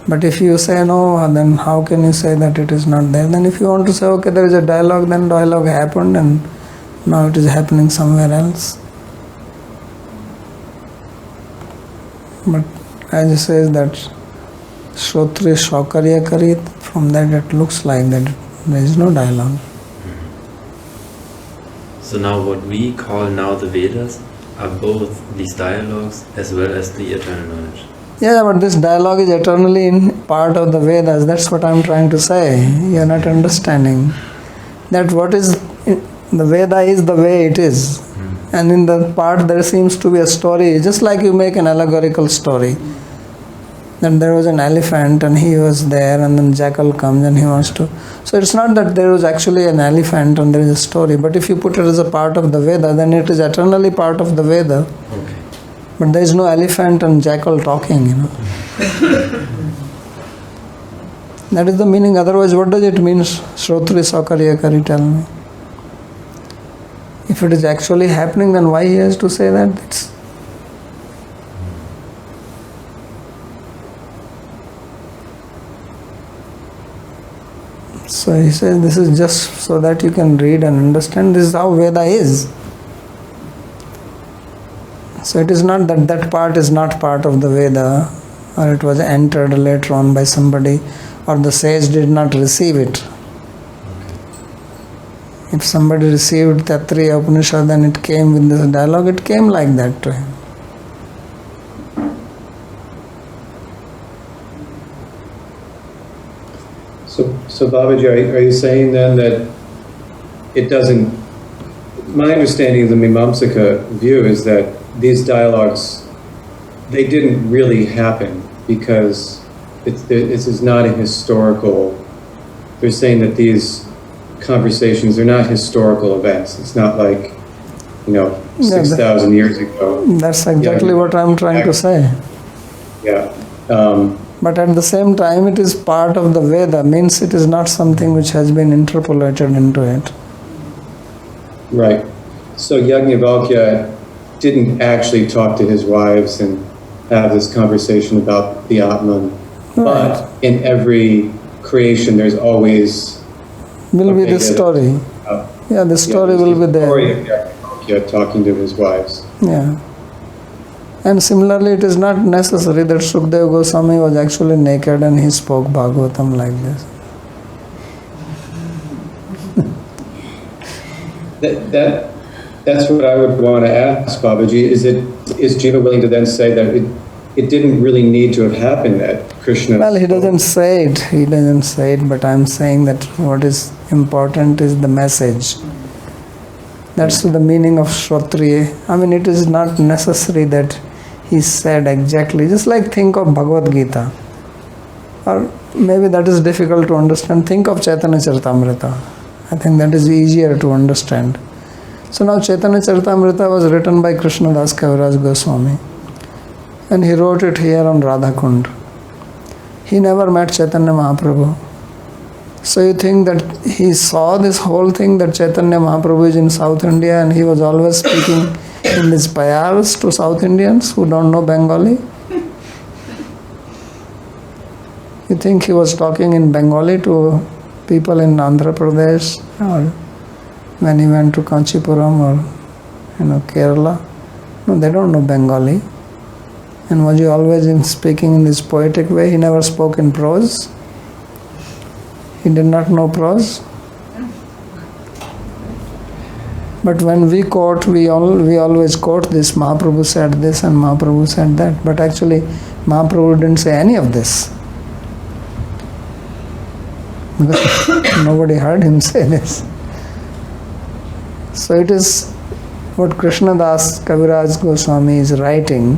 But if you say no, then how can you say that it is not there? Then if you want to say, okay, there is a dialogue, then dialogue happened and now it is happening somewhere else. But as it says that Shrotri Shaukarya Karit, from that it looks like that there is no dialogue. So now what we call now the Vedas are both these dialogues as well as the eternal knowledge. Yeah, but this dialogue is eternally in part of the Vedas. That's what I'm trying to say. You're not understanding that what is the Veda is the way it is. And in the part there seems to be a story, just like you make an allegorical story. That there was an elephant and he was there, and then jackal comes and he wants to. So it's not that there was actually an elephant and there is a story, but if you put it as a part of the Veda, then it is eternally part of the Veda. Okay. But there is no elephant and jackal talking, That is the meaning. Otherwise, what does it mean? Shrotri Saukarya Kari, tell me. If it is actually happening, then why he has to say that? So he says this is just so that you can read and understand. This is how Veda is. So it is not that that part is not part of the Veda, or it was entered later on by somebody, or the sage did not receive it. If somebody received Taittiriya Upanishad and it came with this dialogue, it came like that to him. So Babaji, are you saying then that it doesn't, my understanding of the Mimamsaka view is that these dialogues, they didn't really happen because this is not a historical, they're saying that these conversations are not historical events. It's not like, 6,000 years ago. That's exactly what I'm trying to say. Yeah. But at the same time, it is part of the Veda, means it is not something which has been interpolated into it. Right. So Yajnavalkya didn't actually talk to his wives and have this conversation about the Atman. Right. But in every creation, there's always will be the story. The story will be there. Story of Yajnavalkya talking to his wives. Yeah. And similarly, it is not necessary that Sukadeva Goswami was actually naked and he spoke Bhagavatam like this. That's what I would want to ask Babaji. Is Jiva willing to then say that it didn't really need to have happened that Krishna... Well, he doesn't say it, but I'm saying that what is important is the message. That's the meaning of Shrotriya. I mean, it is not necessary that he said exactly, just like think of Bhagavad Gita. Or maybe that is difficult to understand. Think of Chaitanya Charitamrita. I think that is easier to understand. So now Chaitanya Charitamrita was written by Krishnadas Kaviraj Goswami. And he wrote it here on Radhakund. He never met Chaitanya Mahaprabhu. So you think that he saw this whole thing, that Chaitanya Mahaprabhu is in South India and he was always speaking in these payals to South Indians who don't know Bengali? You think he was talking in Bengali to people in Andhra Pradesh, or when he went to Kanchipuram or Kerala? No, they don't know Bengali. And was he always speaking in this poetic way? He never spoke in prose. He did not know prose. But when we quote, we always quote this, Mahaprabhu said this and Mahaprabhu said that. But actually, Mahaprabhu didn't say any of this. Because nobody heard him say this. So it is what Krishnadas Kaviraj Goswami is writing,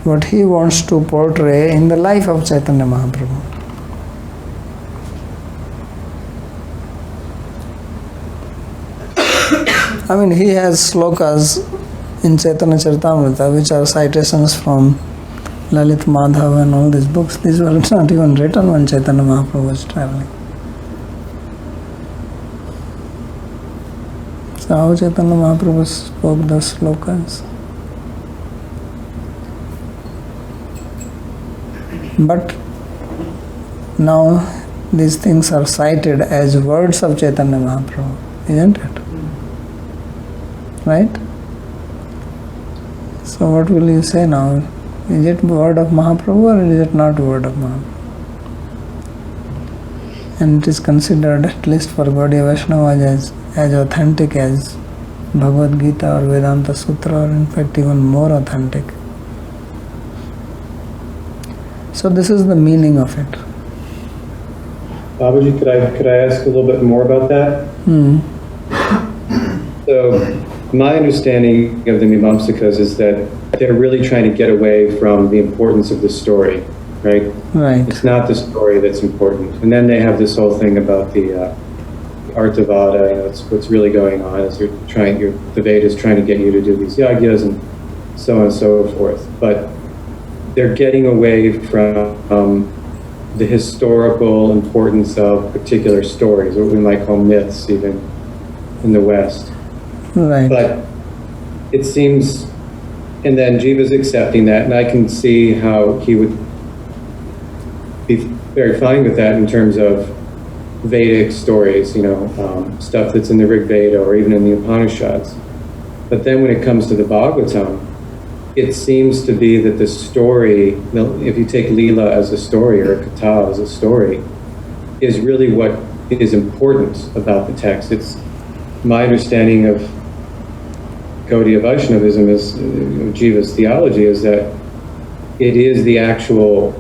what he wants to portray in the life of Chaitanya Mahaprabhu. I mean, he has slokas in Chaitanya Charitamrita which are citations from Lalit Madhav and all these books. These were not even written when Chaitanya Mahaprabhu was traveling. So how Chaitanya Mahaprabhu spoke those slokas? But now these things are cited as words of Chaitanya Mahaprabhu, isn't it? Right? So what will you say now? Is it word of Mahaprabhu or is it not word of Mahaprabhu? And it is considered, at least for Gaudiya Vaishnavas, as authentic as Bhagavad Gita or Vedanta Sutra, or in fact even more authentic. So this is the meaning of it. Babaji, could I ask a little bit more about that? So, my understanding of the Mimamsakas is that they're really trying to get away from the importance of the story, right? Right. It's not the story that's important. And then they have this whole thing about the Artavada, it's what's really going on is the Vedas trying to get you to do these yagyas and so on and so forth. But they're getting away from the historical importance of particular stories, what we might call myths even in the West. Right. But it seems, and then Jiva's accepting that, and I can see how he would be very fine with that in terms of Vedic stories, stuff that's in the Rig Veda or even in the Upanishads. But then when it comes to the Bhagavatam, it seems to be that the story, if you take Leela as a story or a Katha as a story, is really what is important about the text. It's my understanding of Gaudiya Vaishnavism is Jiva's theology is that it is the actual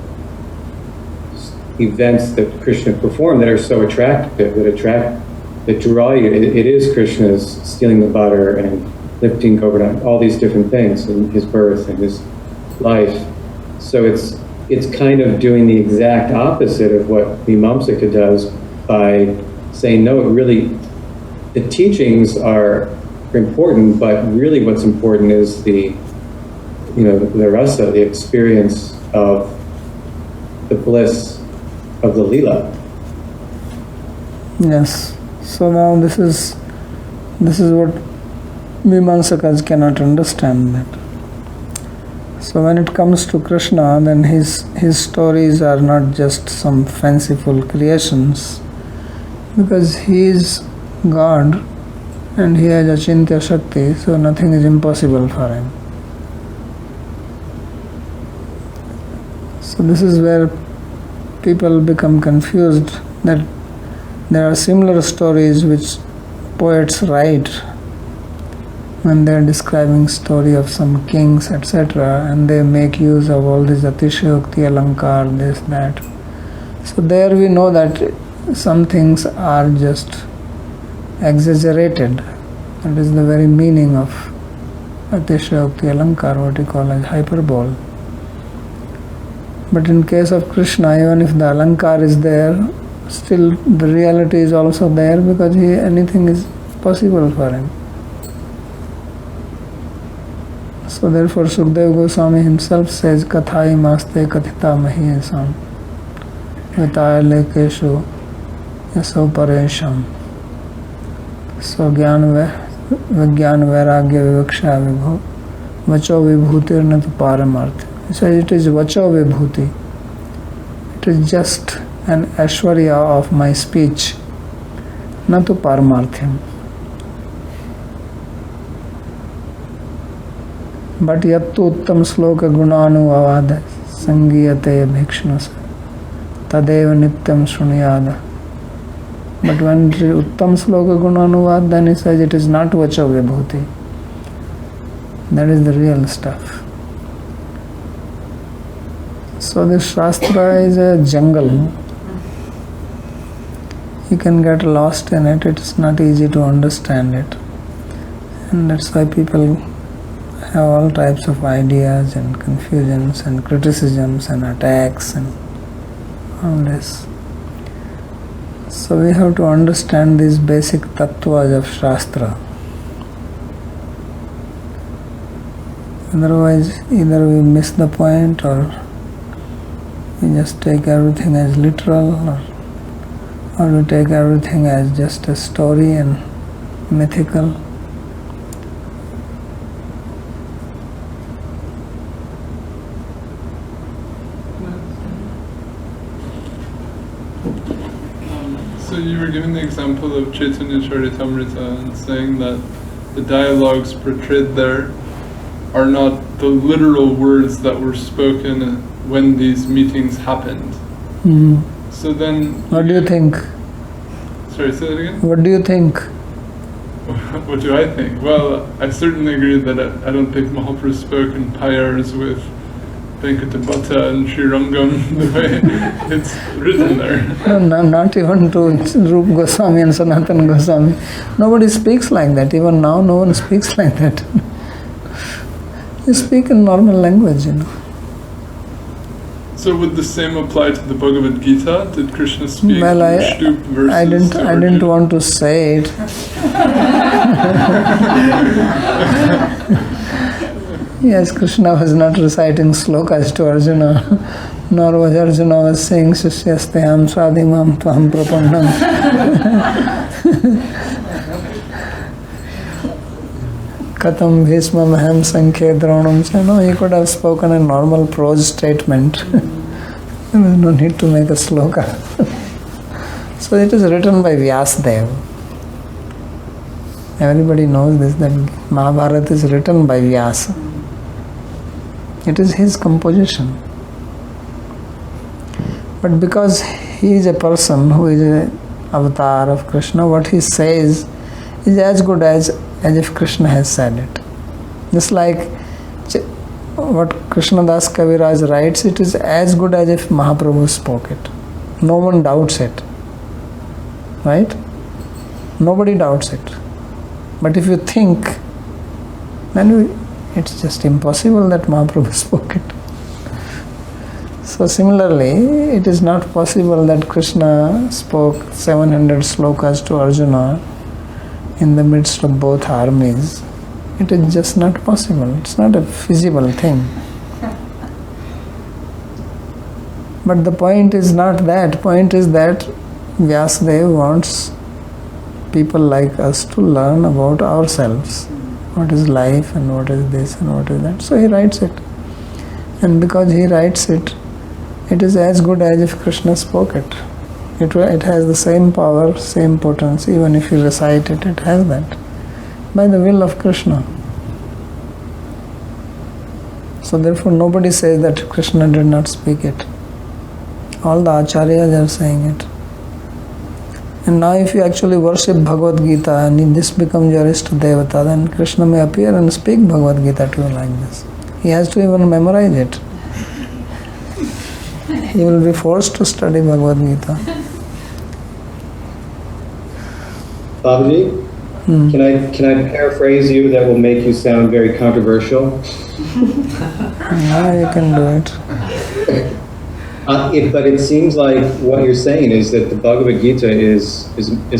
events that Krishna performed that are so attractive, that draw you. It is Krishna's stealing the butter and lifting Govardhan, all these different things in his birth and his life. So it's kind of doing the exact opposite of what Mimamsaka does by saying, no, the teachings are important, but really what's important is the rasa, the experience of the bliss of the Leela. Yes. So now this is what Mimamsakas cannot understand that. So when it comes to Krishna, then his stories are not just some fanciful creations, because he is God and he has Achintya Shakti, so nothing is impossible for him. So this is where people become confused, that there are similar stories which poets write when they are describing story of some kings, etc., and they make use of all these Atishayokti, Alankar, this, that. So there we know that some things are just exaggerated. That is the very meaning of Atishayokti, Alankar, what you call as hyperbole. But in case of Krishna, even if the Alankar is there, still the reality is also there, because anything is possible for him. So therefore Sukdev Goswami himself says, Kathai maste kathita mahiyasam vitaya lekeshu yaso paresham so jnana vairagya vivaksha vibhu vacho vibhutir na tu paramarth. He says it is vacho vibhuti. It is just an Aishwarya of my speech, na tu paramarthyam. But yattu uttam sloka gunanuvavada sangiyate bhikshnas tadeva nityam shunyada. But when uttam sloka gunanuvad, then he says it is not vacha vibhuti. That is the real stuff. So this Shastra is a jungle. You can get lost in it. It's not easy to understand it. And that's why people have all types of ideas and confusions and criticisms and attacks and all this. So we have to understand these basic tattvas of Shastra. Otherwise, either we miss the point or we just take everything as literal, or we take everything as just a story and mythical. So you were giving the example of Chaitanya Charitamrita and saying that the dialogues portrayed there are not the literal words that were spoken when these meetings happened. Mm. So then... What do you think? Sorry, say that again? What do you think? What do I think? Well, I certainly agree that I don't think Mahaprabhu spoke in payars with Venkatabhatta and Srirangam the way it's written there. No, not even to Rupa Goswami and Sanatana Goswami. Nobody speaks like that. Even now, no one speaks like that. You speak in normal language, you know. So would the same apply to the Bhagavad Gita? Did Krishna speak Well, Vishnu verses? I didn't want to say it. Yes, Krishna was not reciting slokas to Arjuna, nor was Arjuna was saying Shishyasteham Swadhimam Tvaham Prapannam. Katam Bhismam Ham Sankhe Dronam. No, he could have spoken a normal prose statement. There was no need to make a sloka. So it is written by Vyasadeva. Everybody knows this, that Mahabharata is written by Vyasa. It is his composition. But because he is a person who is an avatar of Krishna, what he says is as good as if Krishna has said it. Just like what Krishnadas Kaviraj writes, it is as good as if Mahaprabhu spoke it. No one doubts it. Right? Nobody doubts it. But if you think, then it's just impossible that Mahaprabhu spoke it. So similarly, it is not possible that Krishna spoke 700 slokas to Arjuna in the midst of both armies. It is just not possible. It's not a feasible thing. But the point is not that. Point is that Vyasadeva wants people like us to learn about ourselves. What is life and what is this and what is that. So he writes it. And because he writes it, it is as good as if Krishna spoke it. It has the same power, same potency. Even if you recite it, it has that. By the will of Krishna. So therefore nobody says that Krishna did not speak it. All the acharyas are saying it. And now if you actually worship Bhagavad Gita and this becomes your Ishta Devata, then Krishna may appear and speak Bhagavad Gita to you like this. He has to even memorize it. He will be forced to study Bhagavad Gita. Babaji, can I paraphrase you that will make you sound very controversial? Now you can do it. But it seems like what you're saying is that the Bhagavad Gita is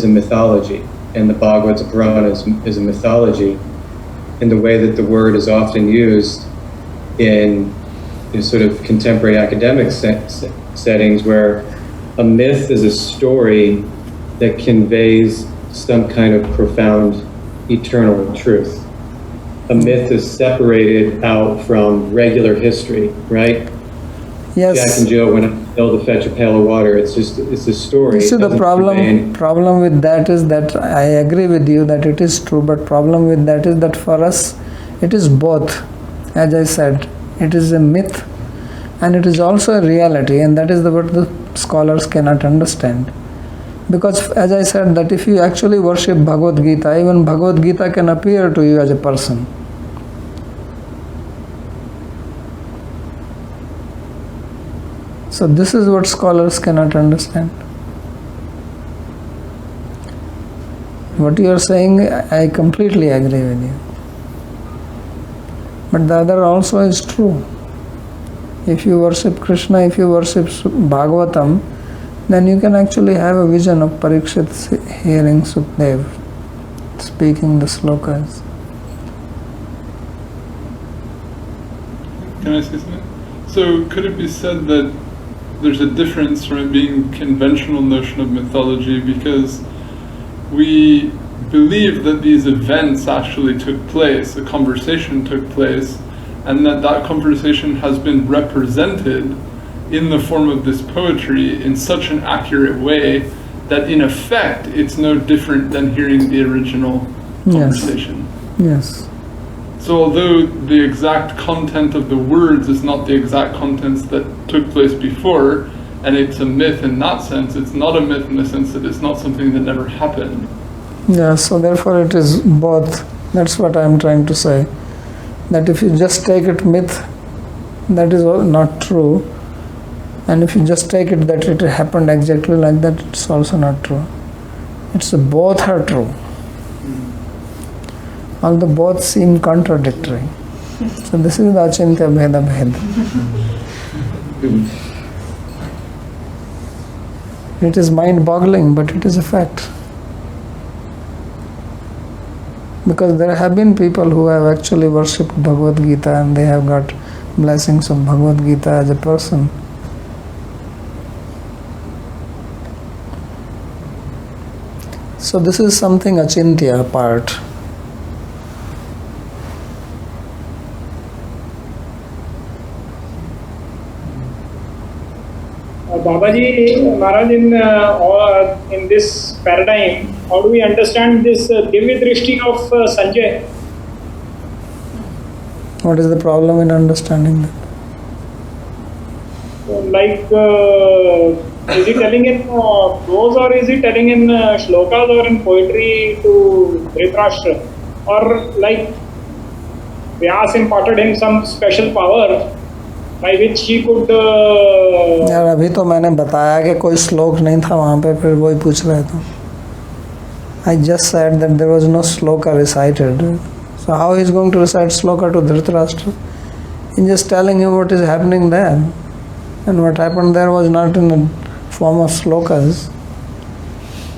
a mythology, and the Bhagavata Purana is a mythology in the way that the word is often used in sort of contemporary academic settings, where a myth is a story that conveys some kind of profound eternal truth. A myth is separated out from regular history, right? Yes. Jack and Jill went up the hill to fetch a pail of water. It's a story. So the problem with that is that I agree with you that it is true, but problem with that is that for us it is both. As I said, it is a myth and it is also a reality, and that is what the scholars cannot understand. Because as I said, that if you actually worship Bhagavad Gita, even Bhagavad Gita can appear to you as a person. So this is what scholars cannot understand. What you are saying, I completely agree with you. But the other also is true. If you worship Krishna, if you worship Bhagavatam, then you can actually have a vision of Parikshit hearing Sukdev speaking the slokas. Can I say something? So could it be said that there's a difference from it being conventional notion of mythology, because we believe that these events actually took place, a conversation took place, and that conversation has been represented in the form of this poetry in such an accurate way that in effect it's no different than hearing the original conversation. Yes. So although the exact content of the words is not the exact contents that took place before, and it's a myth in that sense, it's not a myth in the sense that it's not something that never happened. Yeah, so therefore it is both. That's what I am trying to say. That if you just take it myth, that is not true. And if you just take it that it happened exactly like that, it's also not true. It's both are true. Although both seem contradictory. So this is the achintya bheda bheda. It is mind-boggling, but it is a fact. Because there have been people who have actually worshipped Bhagavad Gita and they have got blessings of Bhagavad Gita as a person. So this is something achintya part. Babaji, Maharaj, in this paradigm, how do we understand this Divya Drishti of Sanjay? What is the problem in understanding that? Is he telling in prose, or is he telling in shlokas or in poetry to Dhritarashtra? Or like Vyas imparted him some special power by which he could... यार अभी तो मैंने बताया कि कोई श्लोक नहीं था वहाँ पे, फिर वही पूछ रहे थे. I just said that there was no sloka recited. So how he is going to recite sloka to Dhritarashtra? He's just telling him what is happening there. And what happened there was not in the form of slokas.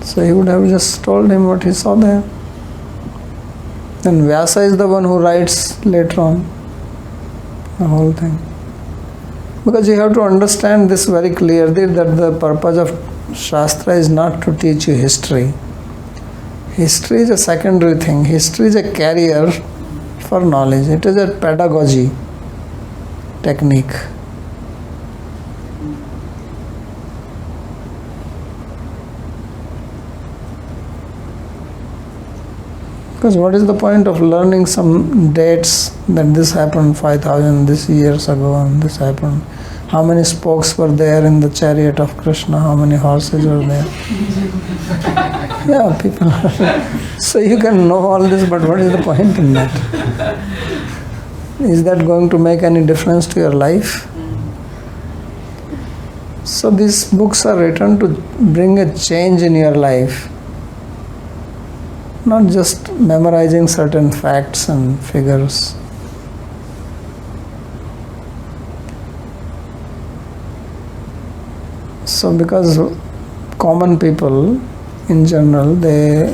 So he would have just told him what he saw there. And Vyasa is the one who writes later on the whole thing. Because you have to understand this very clearly, that the purpose of Shastra is not to teach you history. History is a secondary thing. History is a carrier for knowledge. It is a pedagogy technique. Because what is the point of learning some dates that this happened 5,000 this years ago and this happened? How many spokes were there in the chariot of Krishna? How many horses were there? Yeah, people. So you can know all this, but what is the point in that? Is that going to make any difference to your life? So these books are written to bring a change in your life. Not just memorizing certain facts and figures. So because common people in general, they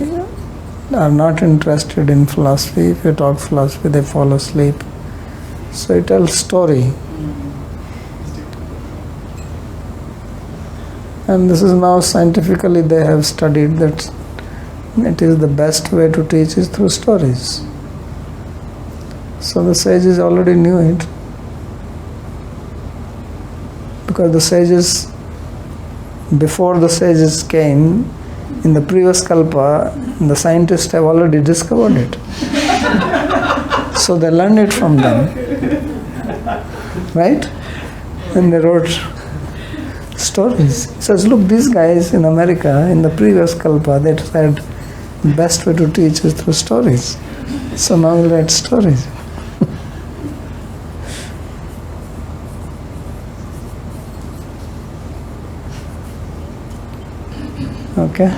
are not interested in philosophy. If you talk philosophy, they fall asleep. So it tells story. And this is now scientifically they have studied that it is the best way to teach is through stories. So the sages already knew it. Because the sages, before the sages came, in the previous kalpa, the scientists have already discovered it. So they learned it from them. Right? And they wrote stories. It says, look, these guys in America, in the previous kalpa, they said, the best way to teach is through stories. So now we'll write stories. Okay.